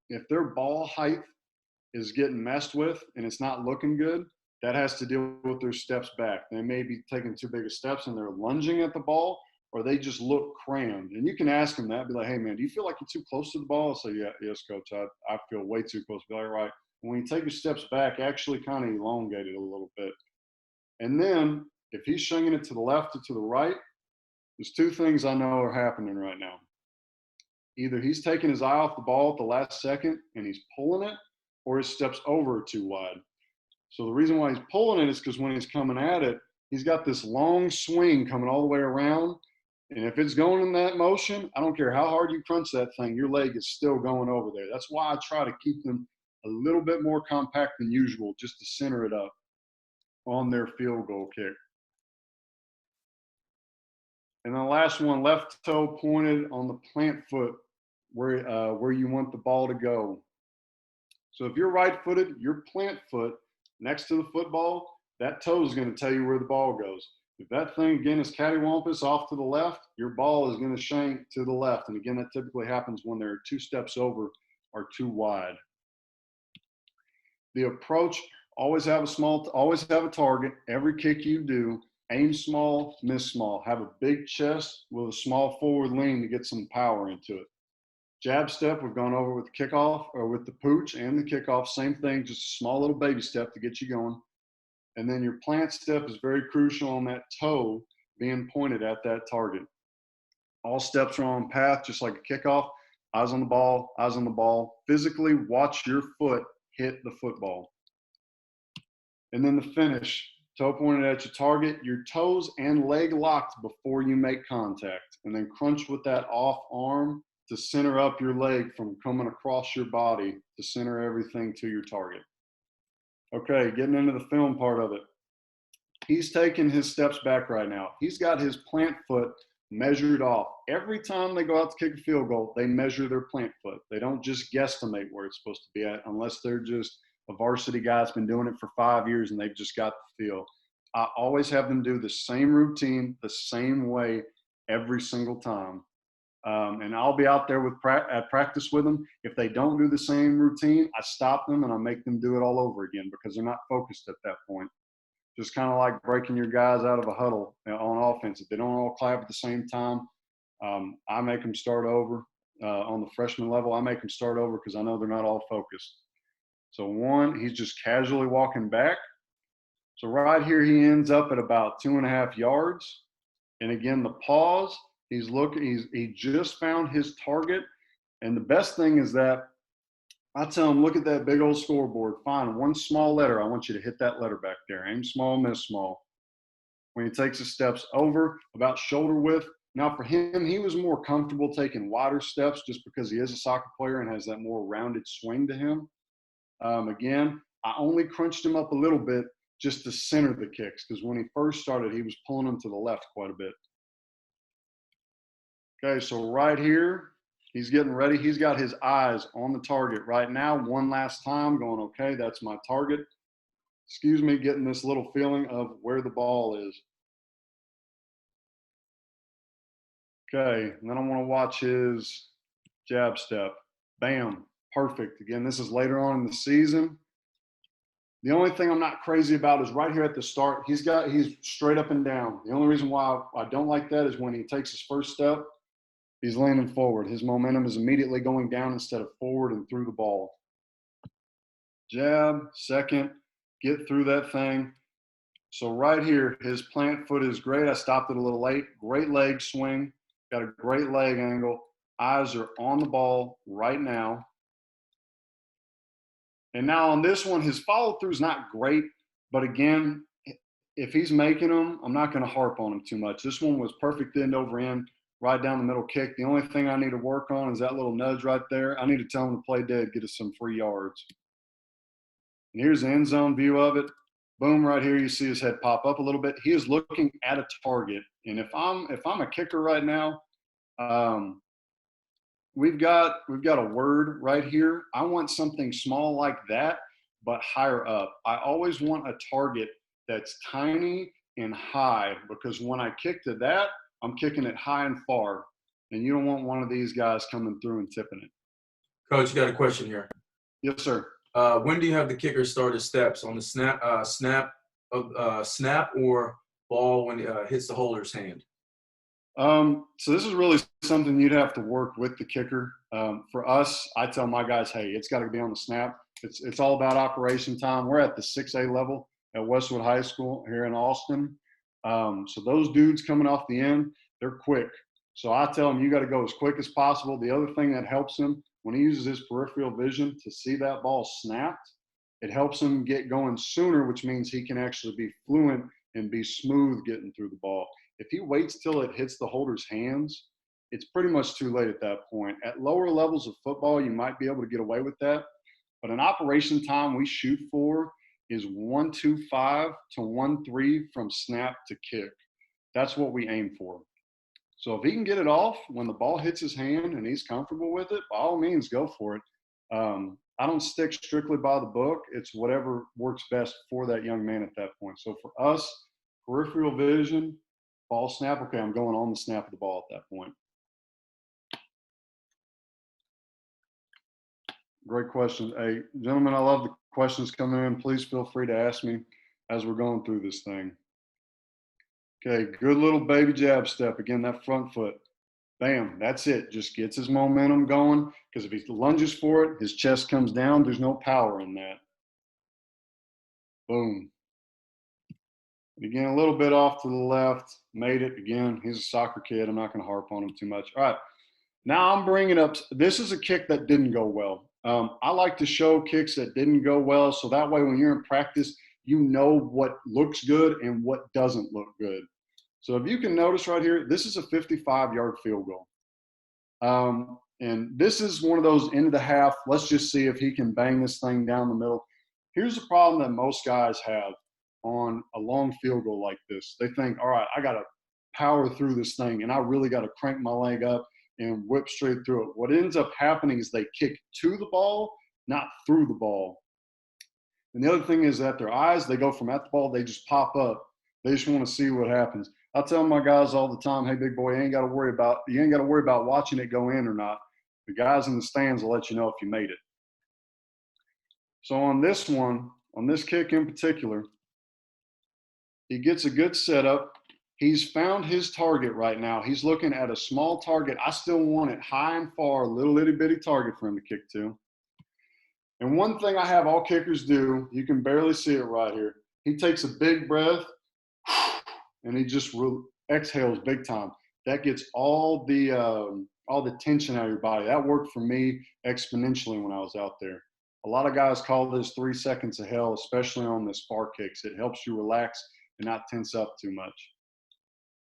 if their ball height is getting messed with and it's not looking good, that has to deal with their steps back. They may be taking too big of steps and they're lunging at the ball, or they just look crammed. And you can ask them that, be like, hey man, do you feel like you're too close to the ball? I'll say, yeah, yes, coach, I feel way too close. Be like, right. When you take your steps back, actually kind of elongate it a little bit. And then if he's swinging it to the left or to the right, there's 2 things I know are happening right now. Either he's taking his eye off the ball at the last second and he's pulling it, or his steps over are too wide. So the reason why he's pulling it is because when he's coming at it, he's got this long swing coming all the way around. And if it's going in that motion, I don't care how hard you crunch that thing, your leg is still going over there. That's why I try to keep them a little bit more compact than usual, just to center it up on their field goal kick. And the last one, left toe pointed on the plant foot where you want the ball to go. So if you're right-footed, your plant foot next to the football, that toe is going to tell you where the ball goes. If that thing, again, is cattywampus off to the left, your ball is going to shank to the left. And again, that typically happens when they're 2 steps over or too wide. The approach, always have a target. Every kick you do, aim small, miss small. Have a big chest with a small forward lean to get some power into it. Jab step, we've gone over with the kickoff, or with the pooch and the kickoff, same thing, just a small little baby step to get you going. And then your plant step is very crucial on that toe being pointed at that target. All steps are on path, just like a kickoff. Eyes on the ball, eyes on the ball. Physically watch your foot hit the football. And then the finish, toe pointed at your target, your toes and leg locked before you make contact. And then crunch with that off arm to center up your leg from coming across your body to center everything to your target. Okay, getting into the film part of it. He's taking his steps back right now. He's got his plant foot measured off. Every time they go out to kick a field goal, they measure their plant foot. They don't just guesstimate where it's supposed to be at, unless they're just a varsity guy that's been doing it for 5 years and they've just got the feel. I always have them do the same routine, the same way every single time. And I'll be out there at practice with them. If they don't do the same routine, I stop them and I make them do it all over again because they're not focused at that point. Just kind of like breaking your guys out of a huddle on offense. If they don't all clap at the same time, I make them start over. On the freshman level, I make them start over because I know they're not all focused. So one, he's just casually walking back. So right here, he ends up at about 2.5 yards. And again, the pause, he just found his target. And the best thing is that I tell him, look at that big old scoreboard. Find one small letter. I want you to hit that letter back there. Aim small, miss small. When he takes his steps over, about shoulder width. Now for him, he was more comfortable taking wider steps just because he is a soccer player and has that more rounded swing to him. Again, I only crunched him up a little bit just to center the kicks because when he first started, he was pulling them to the left quite a bit. Okay, so right here, he's getting ready. He's got his eyes on the target right now. One last time going, okay, that's my target. Excuse me, getting this little feeling of where the ball is. Okay, and then I want to watch his jab step. Bam, perfect. Again, this is later on in the season. The only thing I'm not crazy about is right here at the start, he's straight up and down. The only reason why I don't like that is when he takes his first step, he's leaning forward. His momentum is immediately going down instead of forward and through the ball. Jab, second, get through that thing. So right here, his plant foot is great. I stopped it a little late. Great leg swing. Got a great leg angle. Eyes are on the ball right now. And now on this one, his follow through is not great. But again, if he's making them, I'm not going to harp on him too much. This one was perfect end over end, right down the middle kick. The only thing I need to work on is that little nudge right there. I need to tell him to play dead, get us some free yards. And here's the end zone view of it. Boom, right here, you see his head pop up a little bit. He is looking at a target. And if I'm a kicker right now, we've got a word right here. I want something small like that, but higher up. I always want a target that's tiny and high because when I kick to that, I'm kicking it high and far. And you don't want one of these guys coming through and tipping it. Coach, you got a question here. Yes, sir. When do you have the kicker start his steps? On the snap or ball when it hits the holder's hand? So this is really something you'd have to work with the kicker. For us, I tell my guys, hey, it's got to be on the snap. It's all about operation time. We're at the 6A level at Westwood High School here in Austin. So those dudes coming off the end, they're quick. So I tell him you got to go as quick as possible. The other thing that helps him when he uses his peripheral vision to see that ball snapped, it helps him get going sooner, which means he can actually be fluent and be smooth getting through the ball. If he waits till it hits the holder's hands, it's pretty much too late at that point. At lower levels of football, you might be able to get away with that. But an operation time we shoot for is 1.25 to 1.3 from snap to kick. That's what we aim for. So if he can get it off when the ball hits his hand and he's comfortable with it, by all means, go for it. I don't stick strictly by the book. It's whatever works best for that young man at that point. So for us, peripheral vision, ball snap, okay, I'm going on the snap of the ball at that point. Great question. Hey, gentlemen, I love the questions coming in. Please feel free to ask me as we're going through this thing. Okay, good little baby jab step. Again, that front foot. Bam, that's it. Just gets his momentum going because if he lunges for it, his chest comes down. There's no power in that. Boom. Again, a little bit off to the left. Made it. Again, he's a soccer kid. I'm not going to harp on him too much. All right. Now I'm bringing up, this is a kick that didn't go well. I like to show kicks that didn't go well so that way when you're in practice, you know what looks good and what doesn't look good. So if you can notice right here, this is a 55-yard field goal. And this is one of those end of the half. Let's just see if he can bang this thing down the middle. Here's the problem that most guys have on a long field goal like this. They think, all right, I got to power through this thing and I really got to crank my leg up and whip straight through it. What ends up happening is they kick to the ball, not through the ball. And the other thing is that their eyes, they go from at the ball, they just pop up. They just want to see what happens. I tell my guys all the time, hey, big boy, you ain't got to worry about watching it go in or not. The guys in the stands will let you know if you made it. So on this one, on this kick in particular, he gets a good setup. He's found his target right now. He's looking at a small target. I still want it high and far, a little itty bitty target for him to kick to. And one thing I have all kickers do, you can barely see it right here. He takes a big breath and he just exhales big time. That gets all the tension out of your body. That worked for me exponentially when I was out there. A lot of guys call this 3 seconds of hell, especially on the spar kicks. It helps you relax and not tense up too much.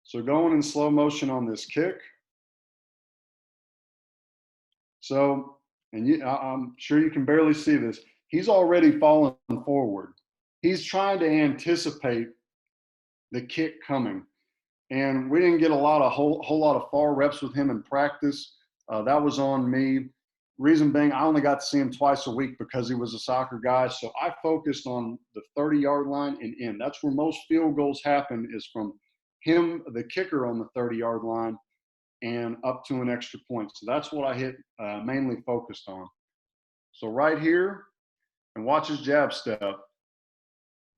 So going in slow motion on this kick. So, and I'm sure you can barely see this. He's already fallen forward. He's trying to anticipate the kick coming. And we didn't get a whole lot of far reps with him in practice. That was on me. Reason being, I only got to see him twice a week because he was a soccer guy. So I focused on the 30-yard line and in. That's where most field goals happen, is from him, the kicker, on the 30-yard line and up to an extra point. So that's what I mainly focused on. So right here, and watch his jab step.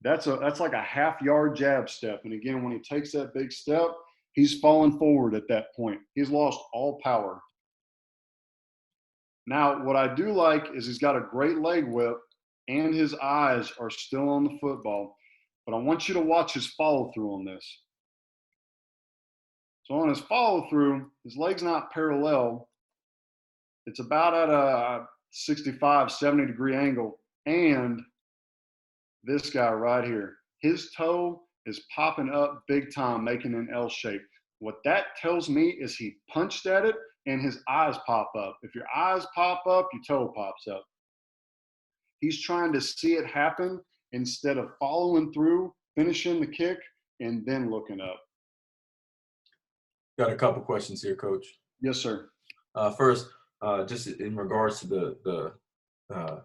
That's like a half-yard jab step. And again, when he takes that big step, he's falling forward at that point. He's lost all power. Now, what I do like is he's got a great leg whip and his eyes are still on the football. But I want you to watch his follow-through on this. So on his follow-through, his leg's not parallel. It's about at a 65, 70-degree angle. And this guy right here, his toe is popping up big time, making an L shape. What that tells me is he punched at it and his eyes pop up. If your eyes pop up, your toe pops up. He's trying to see it happen instead of following through, finishing the kick, and then looking up. Got a couple questions here, Coach. Yes, sir. First, just in regards to the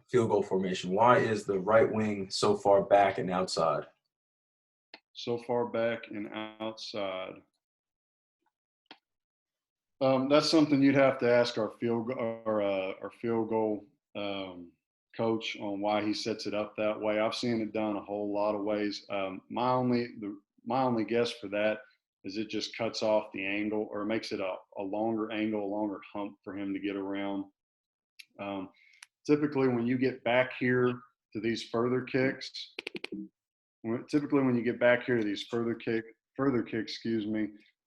field goal formation, why is the right wing so far back and outside? So far back and outside. That's something you'd have to ask our field goal coach on why he sets it up that way. I've seen it done a whole lot of ways. My only guess for that is it just cuts off the angle, or makes it a longer angle, a longer hump for him to get around. Typically, when you get back here to these further kicks,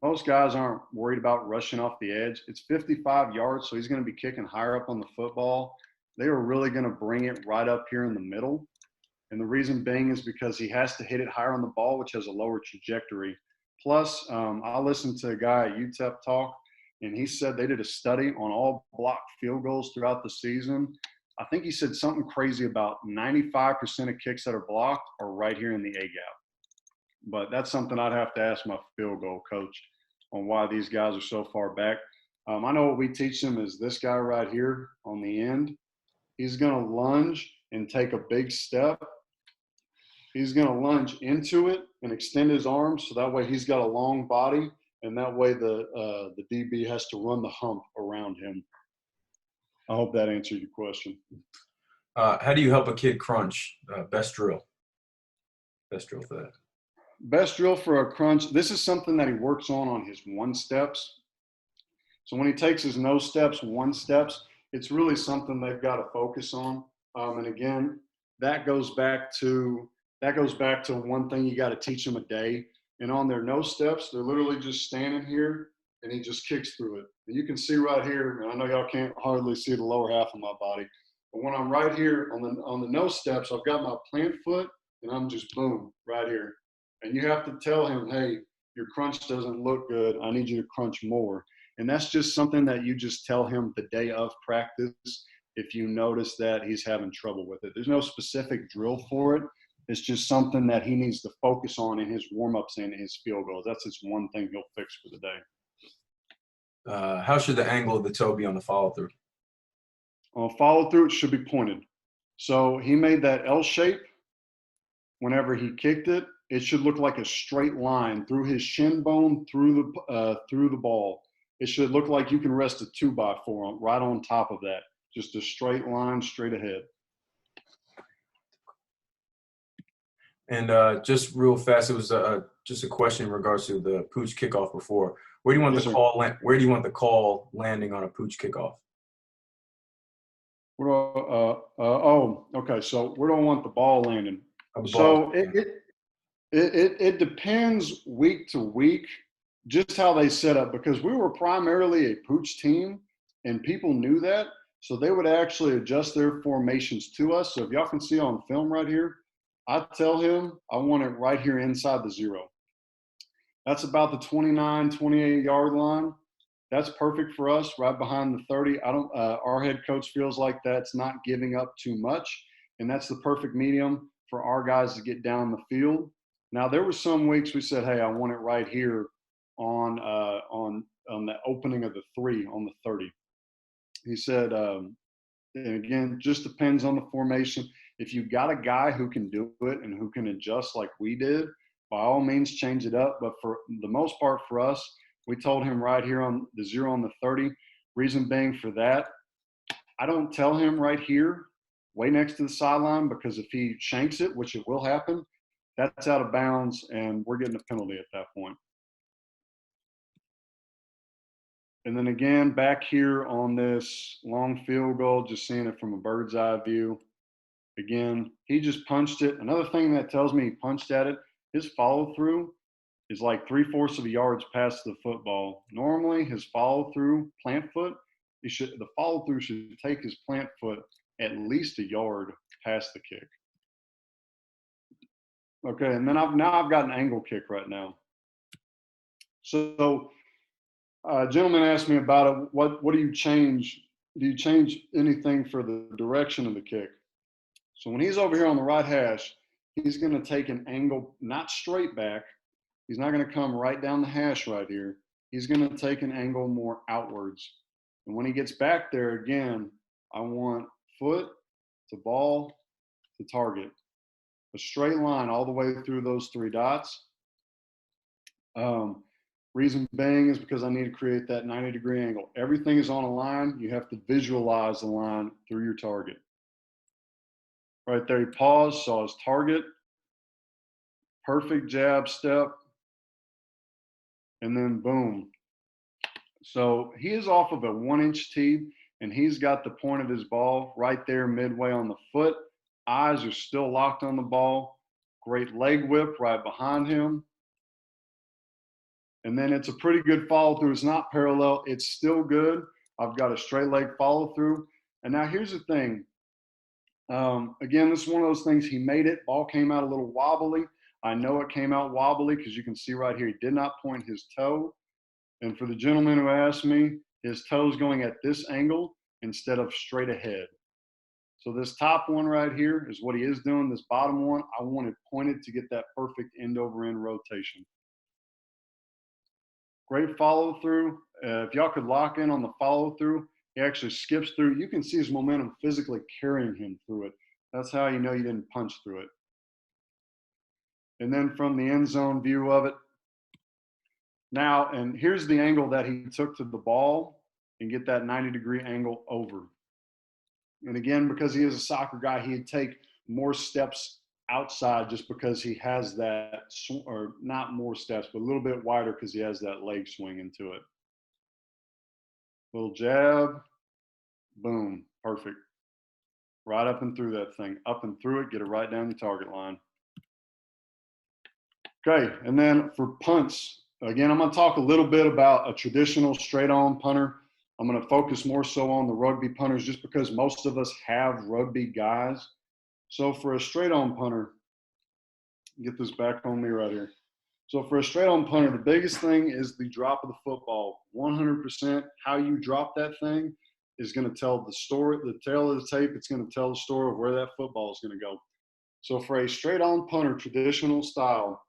most guys aren't worried about rushing off the edge. It's 55 yards, so he's going to be kicking higher up on the football. They are really going to bring it right up here in the middle. And the reason being is because he has to hit it higher on the ball, which has a lower trajectory. Plus, I listened to a guy at UTEP talk, and he said they did a study on all blocked field goals throughout the season. I think he said something crazy about 95% of kicks that are blocked are right here in the A-gap. But that's something I'd have to ask my field goal coach on why these guys are so far back. I know what we teach them is this guy right here on the end. He's going to lunge and take a big step. He's going to lunge into it and extend his arms, so that way he's got a long body, and that way the DB has to run the hump around him. I hope that answered your question. How do you help a kid crunch? Best drill for that. Best drill for a crunch. This is something that he works on his 1-steps. So when he takes his no steps, 1-steps, it's really something they've got to focus on. And again, that goes back to one thing you got to teach them a day. And on their no steps, they're literally just standing here, and he just kicks through it. And you can see right here, and I know y'all can't hardly see the lower half of my body, but when I'm right here on the no steps, I've got my plant foot, and I'm just boom right here. And you have to tell him, hey, your crunch doesn't look good. I need you to crunch more. And that's just something that you just tell him the day of practice if you notice that he's having trouble with it. There's no specific drill for it. It's just something that he needs to focus on in his warm-ups and his field goals. That's just one thing he'll fix for the day. How should the angle of the toe be on the follow-through? On follow-through, it should be pointed. So he made that L shape whenever he kicked it. it should look like a straight line through his shin bone through the ball. It should look like you can rest a 2x4 right on top of that. Just a straight line straight ahead. And just real fast, it was just a question in regards to the pooch kickoff before. Where do you want Yes, the sir. call? Where do you want the call landing on a pooch kickoff? Oh, okay. So where do I want the ball landing? The ball. So it depends week to week, just how they set up, because we were primarily a pooch team and people knew that. So they would actually adjust their formations to us. So if y'all can see on film right here, I tell him I want it right here inside the 0. That's about the 29, 28-yard line. That's perfect for us, right behind the 30. Our head coach feels like that's not giving up too much, and that's the perfect medium for our guys to get down the field. Now, there were some weeks we said, hey, I want it right here on the opening of the 3 on the 30. He said, and again, just depends on the formation. If you've got a guy who can do it and who can adjust like we did, by all means, change it up. But for the most part for us, we told him right here on the 0 on the 30. Reason being for that, I don't tell him right here, way next to the sideline, because if he shanks it, which it will happen, that's out of bounds and we're getting a penalty at that point. And then again, back here on this long field goal, just seeing it from a bird's eye view. Again, he just punched it. Another thing that tells me he punched at it, his follow through is like 3/4 of a yard past the football. Normally, his follow through plant foot, the follow through should take his plant foot at least a yard past the kick. Okay, and then I've got an angle kick right now. So, a gentleman asked me about it. What do you change? Do you change anything for the direction of the kick? So when he's over here on the right hash, he's going to take an angle, not straight back. He's not going to come right down the hash right here. He's going to take an angle more outwards. And when he gets back there again, I want foot to ball to target. A straight line all the way through those 3 dots. Reason being is because I need to create that 90-degree angle. Everything is on a line. You have to visualize the line through your target. Right there, he paused, saw his target. Perfect jab step. And then boom. So he is off of a 1-inch tee, and he's got the point of his ball right there midway on the foot. Eyes are still locked on the ball. Great leg whip right behind him. And then it's a pretty good follow through. It's not parallel. It's still good. I've got a straight leg follow through. And now here's the thing. Again, this is one of those things. He made it. Ball came out a little wobbly. I know it came out wobbly because you can see right here, he did not point his toe. And for the gentleman who asked me, his toe's going at this angle instead of straight ahead. So this top one right here is what he is doing. This bottom one, I want it pointed to get that perfect end over end rotation. Great follow through. If y'all could lock in on the follow through, he actually skips through. You can see his momentum physically carrying him through it. That's how you know you didn't punch through it. And then from the end zone view of it. Now, and here's the angle that he took to the ball and get that 90-degree angle over. And again, because he is a soccer guy, he'd take more steps outside just because he has that, or not more steps, but a little bit wider because he has that leg swing into it. Little jab, boom, perfect. Right up and through that thing, up and through it, get it right down the target line. Okay, and then for punts, again, I'm going to talk a little bit about a traditional straight-on punter. I'm going to focus more so on the rugby punters just because most of us have rugby guys. So for a straight-on punter, get this back on me right here. So for a straight-on punter, the biggest thing is the drop of the football. 100% how you drop that thing is going to tell the story, the tail of the tape. It's going to tell the story of where that football is going to go. So for a straight-on punter, traditional style,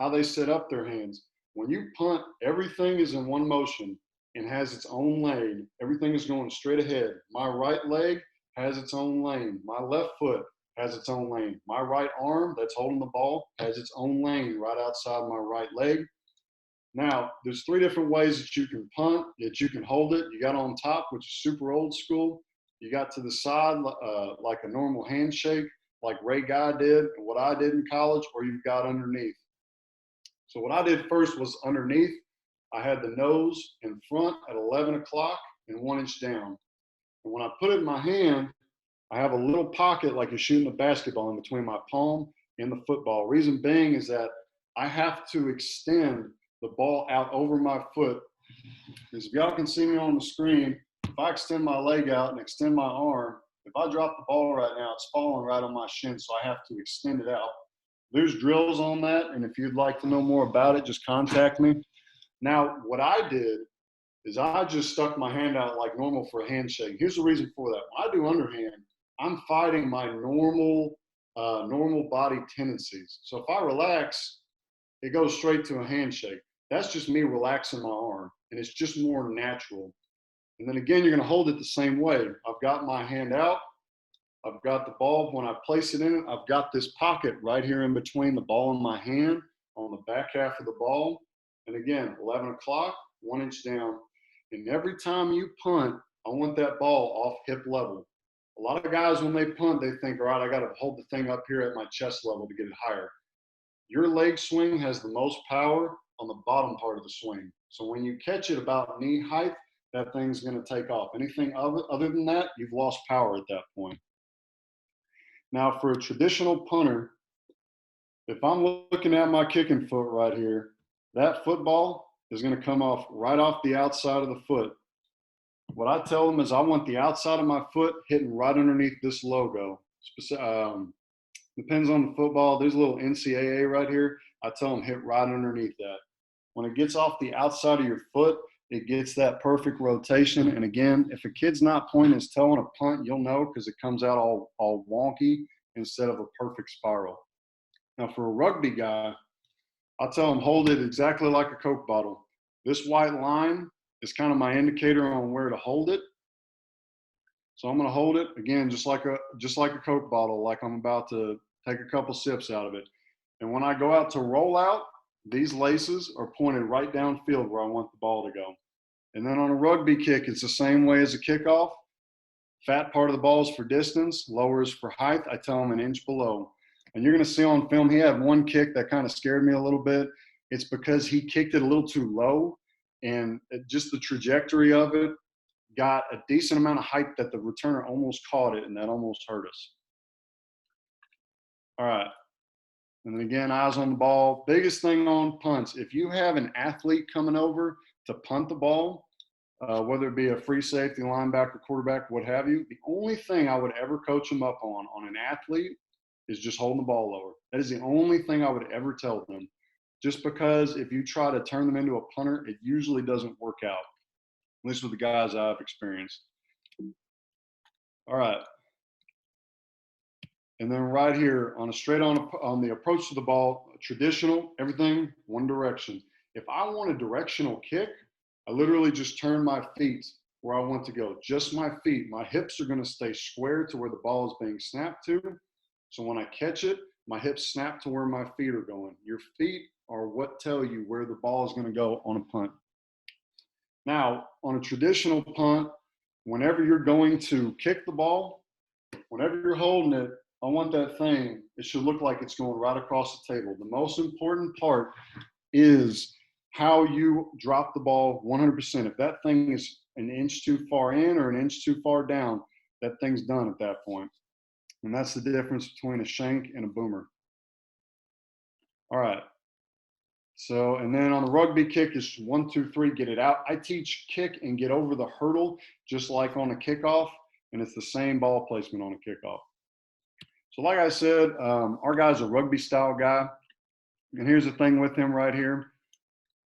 how they set up their hands. When you punt, everything is in one motion and has its own lane. Everything is going straight ahead. My right leg has its own lane. My left foot has its own lane. My right arm that's holding the ball has its own lane right outside my right leg. Now, there's 3 different ways that you can punt, that you can hold it. You got on top, which is super old school. You got to the side like a normal handshake, like Ray Guy did and what I did in college, or you've got underneath. So what I did first was underneath. I had the nose in front at 11 o'clock and 1 inch down. And when I put it in my hand, I have a little pocket like you're shooting a basketball in between my palm and the football. Reason being is that I have to extend the ball out over my foot. Because if y'all can see me on the screen, if I extend my leg out and extend my arm, if I drop the ball right now, it's falling right on my shin, so I have to extend it out. There's drills on that, and if you'd like to know more about it, just contact me. Now, what I did is I just stuck my hand out like normal for a handshake. Here's the reason for that. When I do underhand, I'm fighting my normal body tendencies. So if I relax, it goes straight to a handshake. That's just me relaxing my arm, and it's just more natural. And then again, you're going to hold it the same way. I've got my hand out. I've got the ball. When I place it in it, I've got this pocket right here in between the ball and my hand on the back half of the ball. And again, 11 o'clock, 1 inch down. And every time you punt, I want that ball off hip level. A lot of guys, when they punt, they think, all right, I got to hold the thing up here at my chest level to get it higher. Your leg swing has the most power on the bottom part of the swing. So when you catch it about knee height, that thing's going to take off. Anything other than that, you've lost power at that point. Now, for a traditional punter, if I'm looking at my kicking foot right here, that football is going to come off right off the outside of the foot. What I tell them is I want the outside of my foot hitting right underneath this logo. Depends on the football. There's a little NCAA right here. I tell them hit right underneath that. When it gets off the outside of your foot, it gets that perfect rotation. And again, if a kid's not pointing his toe on a punt, you'll know because it comes out all wonky instead of a perfect spiral. Now for a rugby guy, I'll tell them hold it exactly like a Coke bottle. This white line is kind of my indicator on where to hold it. So I'm going to hold it again, just like a Coke bottle, like I'm about to take a couple sips out of it. And when I go out to roll out, these laces are pointed right downfield where I want the ball to go. And then on a rugby kick, it's the same way as a kickoff. Fat part of the ball is for distance, lower is for height. I tell them an inch below. And you're going to see on film, he had one kick that kind of scared me a little bit. It's because he kicked it a little too low, and just the trajectory of it got a decent amount of height that the returner almost caught it, and that almost hurt us. All right. And then again, eyes on the ball. Biggest thing on punts, if you have an athlete coming over to punt the ball, whether it be a free safety, linebacker, quarterback, what have you, the only thing I would ever coach them up on an athlete is just holding the ball lower. That is the only thing I would ever tell them. Just because if you try to turn them into a punter, it usually doesn't work out. At least with the guys I've experienced. All right. And then right here on the approach to the ball, traditional, everything one direction. If I want a directional kick, I literally just turn my feet where I want to go. Just my feet. My hips are going to stay square to where the ball is being snapped to. So when I catch it, my hips snap to where my feet are going. Your feet are what tell you where the ball is going to go on a punt. Now, on a traditional punt, whenever you're going to kick the ball, whenever you're holding it, I want that thing, it should look like it's going right across the table. The most important part is how you drop the ball 100%. If that thing is an inch too far in or an inch too far down, that thing's done at that point. And that's the difference between a shank and a boomer. All right. So, and then on the rugby kick is 1, 2, 3, get it out. I teach kick and get over the hurdle just like on a kickoff, and it's the same ball placement on a kickoff. So like I said, our guy's a rugby style guy. And here's the thing with him right here.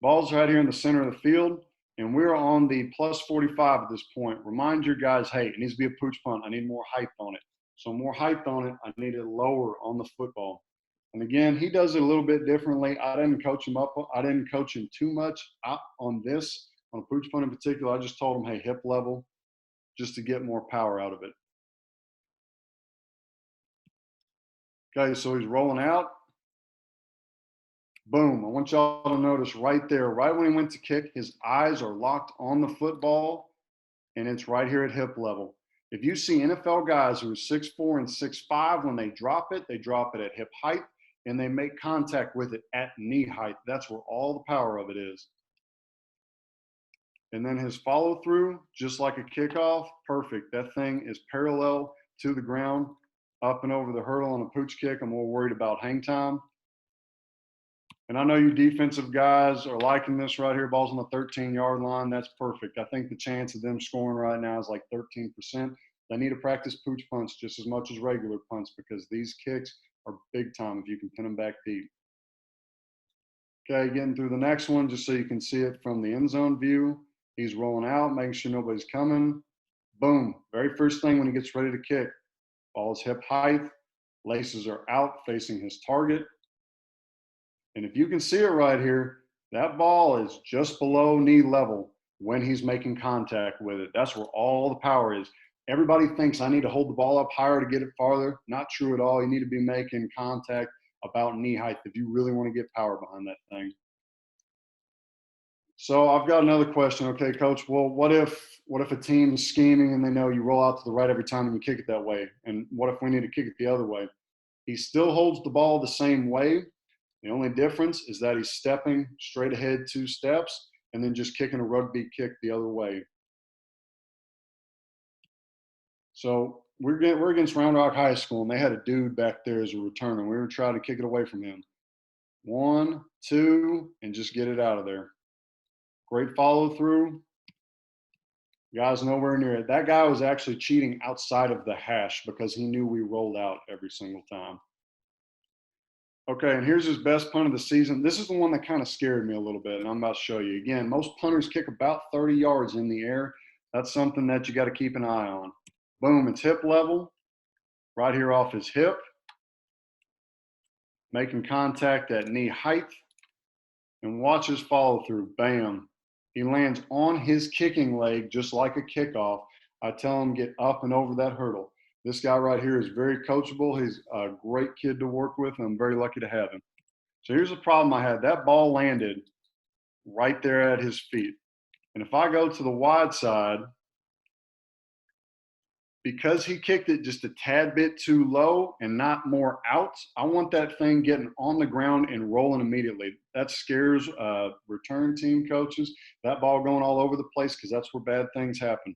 Ball's right here in the center of the field, and we're on the plus 45 at this point. Remind your guys, hey, it needs to be a pooch punt. I need more height on it. So more height on it, I need it lower on the football. And again, he does it a little bit differently. I didn't coach him too much on this, on a pooch punt in particular. I just told him, hey, hip level, just to get more power out of it. Okay, so he's rolling out. Boom. I want y'all to notice right there, right when he went to kick, his eyes are locked on the football and it's right here at hip level. If you see NFL guys who are 6'4" and 6'5", when they drop it at hip height and they make contact with it at knee height. That's where all the power of it is. And then his follow through, just like a kickoff, perfect. That thing is parallel to the ground, up and over the hurdle on a pooch kick. I'm more worried about hang time. And I know you defensive guys are liking this right here. Ball's on the 13-yard line. That's perfect. I think the chance of them scoring right now is like 13%. They need to practice pooch punts just as much as regular punts because these kicks are big time if you can pin them back deep. Okay, getting through the next one just so you can see it from the end zone view. He's rolling out, making sure nobody's coming. Boom. Very first thing when he gets ready to kick. Ball is hip height. Laces are out facing his target. And if you can see it right here, that ball is just below knee level when he's making contact with it. That's where all the power is. Everybody thinks I need to hold the ball up higher to get it farther. Not true at all. You need to be making contact about knee height if you really want to get power behind that thing. So I've got another question. Okay, coach. Well, what if a team's scheming and they know you roll out to the right every time and you kick it that way? And what if we need to kick it the other way? He still holds the ball the same way. The only difference is that he's stepping straight ahead 2 steps and then just kicking a rugby kick the other way. So we're against Round Rock High School, and they had a dude back there as a returner. We were trying to kick it away from him. 1, 2, and just get it out of there. Great follow through. Guy's nowhere near it. That guy was actually cheating outside of the hash because he knew we rolled out every single time. Okay, and here's his best punt of the season. This is the one that kind of scared me a little bit, and I'm about to show you. Again, most punters kick about 30 yards in the air. That's something that you got to keep an eye on. Boom, it's hip level, right here off his hip. Making contact at knee height. And watch his follow through. Bam. He lands on his kicking leg just like a kickoff. I tell him get up and over that hurdle. This guy right here is very coachable. He's a great kid to work with, and I'm very lucky to have him. So here's the problem I had. That ball landed right there at his feet. And if I go to the wide side, because he kicked it just a tad bit too low and not more out, I want that thing getting on the ground and rolling immediately. That scares return team coaches, that ball going all over the place because that's where bad things happen.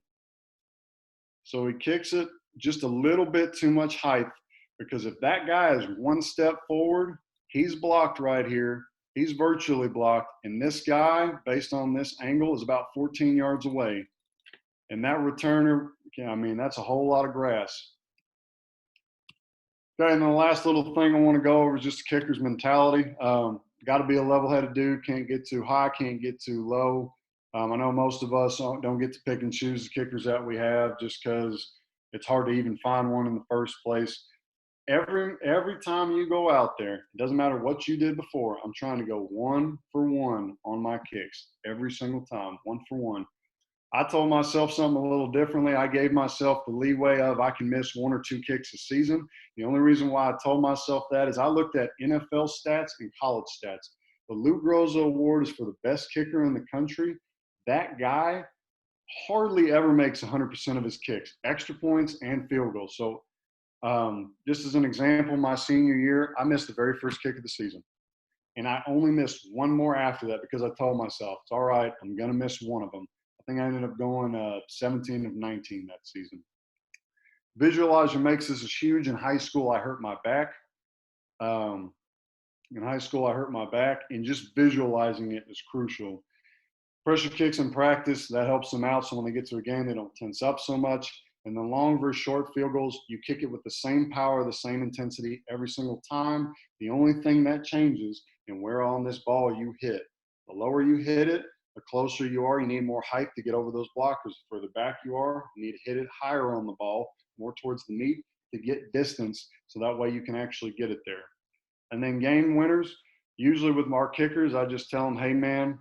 So he kicks it just a little bit too much height because if that guy is 1 step forward, he's blocked right here. He's virtually blocked. And this guy, based on this angle, is about 14 yards away. And that returner, I mean, that's a whole lot of grass. Okay, and the last little thing I want to go over is just the kicker's mentality. Got to be a level-headed dude. Can't get too high, can't get too low. I know most of us don't get to pick and choose the kickers that we have just because it's hard to even find one in the first place. Every time you go out there, it doesn't matter what you did before, I'm trying to go 1 for 1 on my kicks every single time, 1 for 1. I told myself something a little differently. I gave myself the leeway of I can miss 1 or 2 kicks a season. The only reason why I told myself that is I looked at NFL stats and college stats. The Lou Groza Award is for the best kicker in the country. That guy hardly ever makes 100% of his kicks, extra points and field goals. So just as an example, my senior year, I missed the very first kick of the season. And I only missed 1 more after that because I told myself, it's all right, I'm going to miss 1 of them. I think I ended up going 17 of 19 that season. Visualizer makes this huge. In high school, I hurt my back. In high school, I hurt my back, and just visualizing it is crucial. Pressure kicks in practice, that helps them out, so when they get to a game, they don't tense up so much. And the long versus short field goals, you kick it with the same power, the same intensity every single time. The only thing that changes in where on this ball you hit. The lower you hit it, the closer you are. You need more height to get over those blockers. The further back you are, you need to hit it higher on the ball, more towards the meat to get distance, so that way you can actually get it there. And then game winners, usually with our kickers, I just tell them, hey man,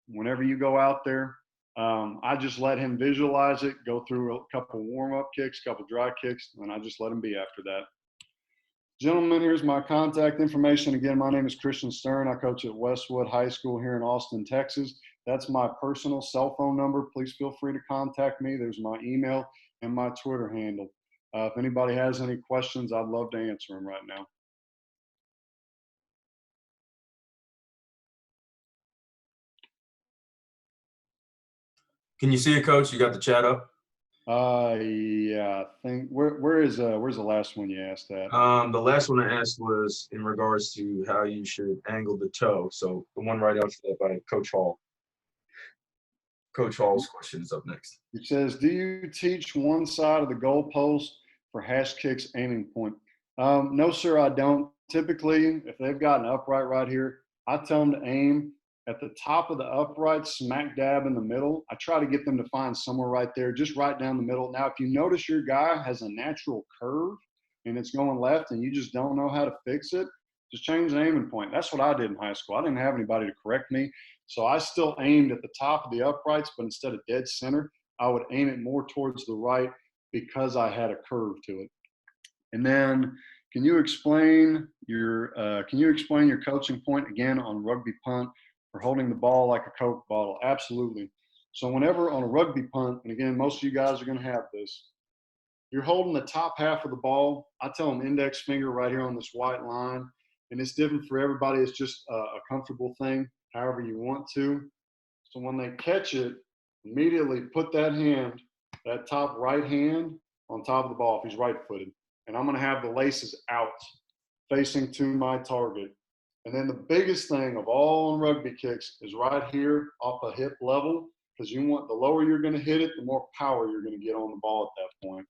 whenever you go out there, I just let him visualize it, go through a couple warm-up kicks, couple dry kicks, and I just let him be after that. Gentlemen, here's my contact information. Again, my name is Kristian Sternm. I coach at Westwood High School here in Austin, Texas. That's my personal cell phone number. Please feel free to contact me. There's my email and my Twitter handle. If anybody has any questions, I'd love to answer them right now. Can you see it, Coach? You got the chat up? Yeah, I think where's the last one you asked at? The last one I asked was in regards to how you should angle the toe. So the one right after that by Coach Hall. Coach Hall's question is up next. It says, do you teach one side of the goalpost for hash kicks aiming point? No, sir, I don't. Typically, if they've got an upright right here, I tell them to aim at the top of the upright, smack dab in the middle. I try to get them to find somewhere right there, just right down the middle. Now, if you notice your guy has a natural curve and it's going left and you just don't know how to fix it, just change the aiming point. That's what I did in high school. I didn't have anybody to correct me. So I still aimed at the top of the uprights, but instead of dead center, I would aim it more towards the right because I had a curve to it. And then can you explain your coaching point again on rugby punt for holding the ball like a Coke bottle? Absolutely. So whenever on a rugby punt, and again, most of you guys are going to have this, you're holding the top half of the ball. I tell them index finger right here on this white line, and it's different for everybody. It's just a comfortable thing, however you want to. So when they catch it, immediately put that hand, that top right hand on top of the ball if he's right-footed. And I'm going to have the laces out facing to my target. And then the biggest thing of all on rugby kicks is right here off a hip level, because you want the lower you're going to hit it, the more power you're going to get on the ball at that point.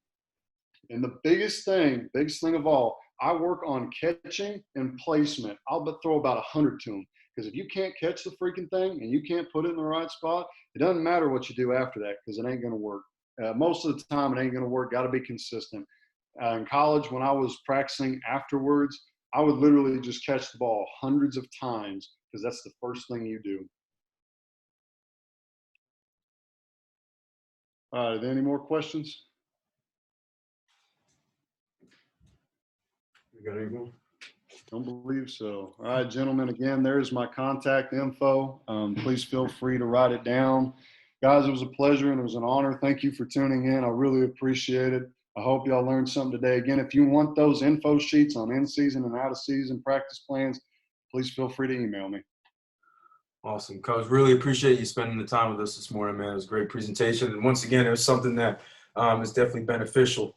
And the biggest thing of all, I work on catching and placement. I'll throw about 100 to them, because if you can't catch the freaking thing and you can't put it in the right spot, it doesn't matter what you do after that, because it ain't going to work. Most of the time, it ain't going to work. Got to be consistent. In college, when I was practicing afterwards, I would literally just catch the ball hundreds of times, because that's the first thing you do. All right, are there any more questions? You got any more? Don't believe so. All right, gentlemen, again, there's my contact info. Please feel free to write it down. Guys, it was a pleasure and it was an honor. Thank you for tuning in. I really appreciate it. I hope y'all learned something today. Again, if you want those info sheets on in-season and out-of-season practice plans, please feel free to email me. Awesome, Coach. Really appreciate you spending the time with us this morning, man. It was a great presentation. And once again, it was something that is definitely beneficial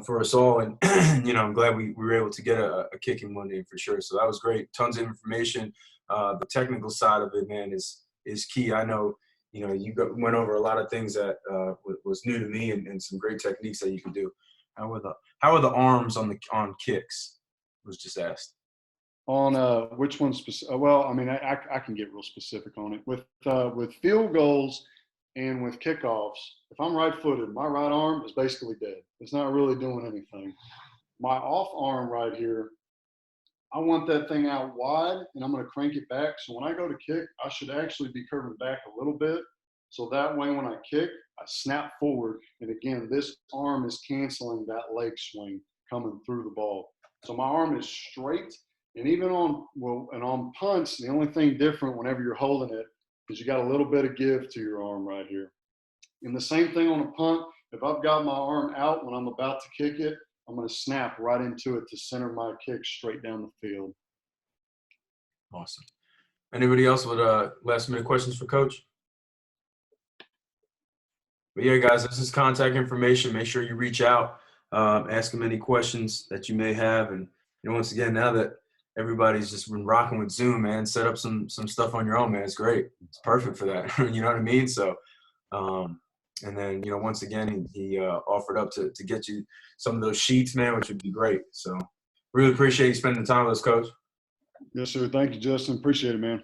for us all. And, I'm glad we were able to get a kicking Monday for sure. So that was great. Tons of information. The technical side of it, man, is key. I know, you went over a lot of things that was new to me and some great techniques that you can do. How are the arms on kicks? Was just asked. On which one specific? Well, I mean, I can get real specific on it. With field goals and with kickoffs, if I'm right-footed, my right arm is basically dead. It's not really doing anything. My off arm right here, I want that thing out wide, and I'm going to crank it back. So when I go to kick, I should actually be curving back a little bit. So that way when I kick, I snap forward. And again, this arm is canceling that leg swing coming through the ball. So my arm is straight. And even on punts, the only thing different whenever you're holding it is you got a little bit of give to your arm right here. And the same thing on a punt. If I've got my arm out when I'm about to kick it, I'm going to snap right into it to center my kick straight down the field. Awesome. Anybody else with last minute questions for Coach? But yeah, guys, this is contact information. Make sure you reach out, ask him any questions that you may have. And once again, now that everybody's just been rocking with Zoom, man, set up some stuff on your own, man. It's great. It's perfect for that. You know what I mean? So, and then, once again, he offered up to get you some of those sheets, man, which would be great. So really appreciate you spending the time with us, Coach. Yes, sir. Thank you, Justin. Appreciate it, man.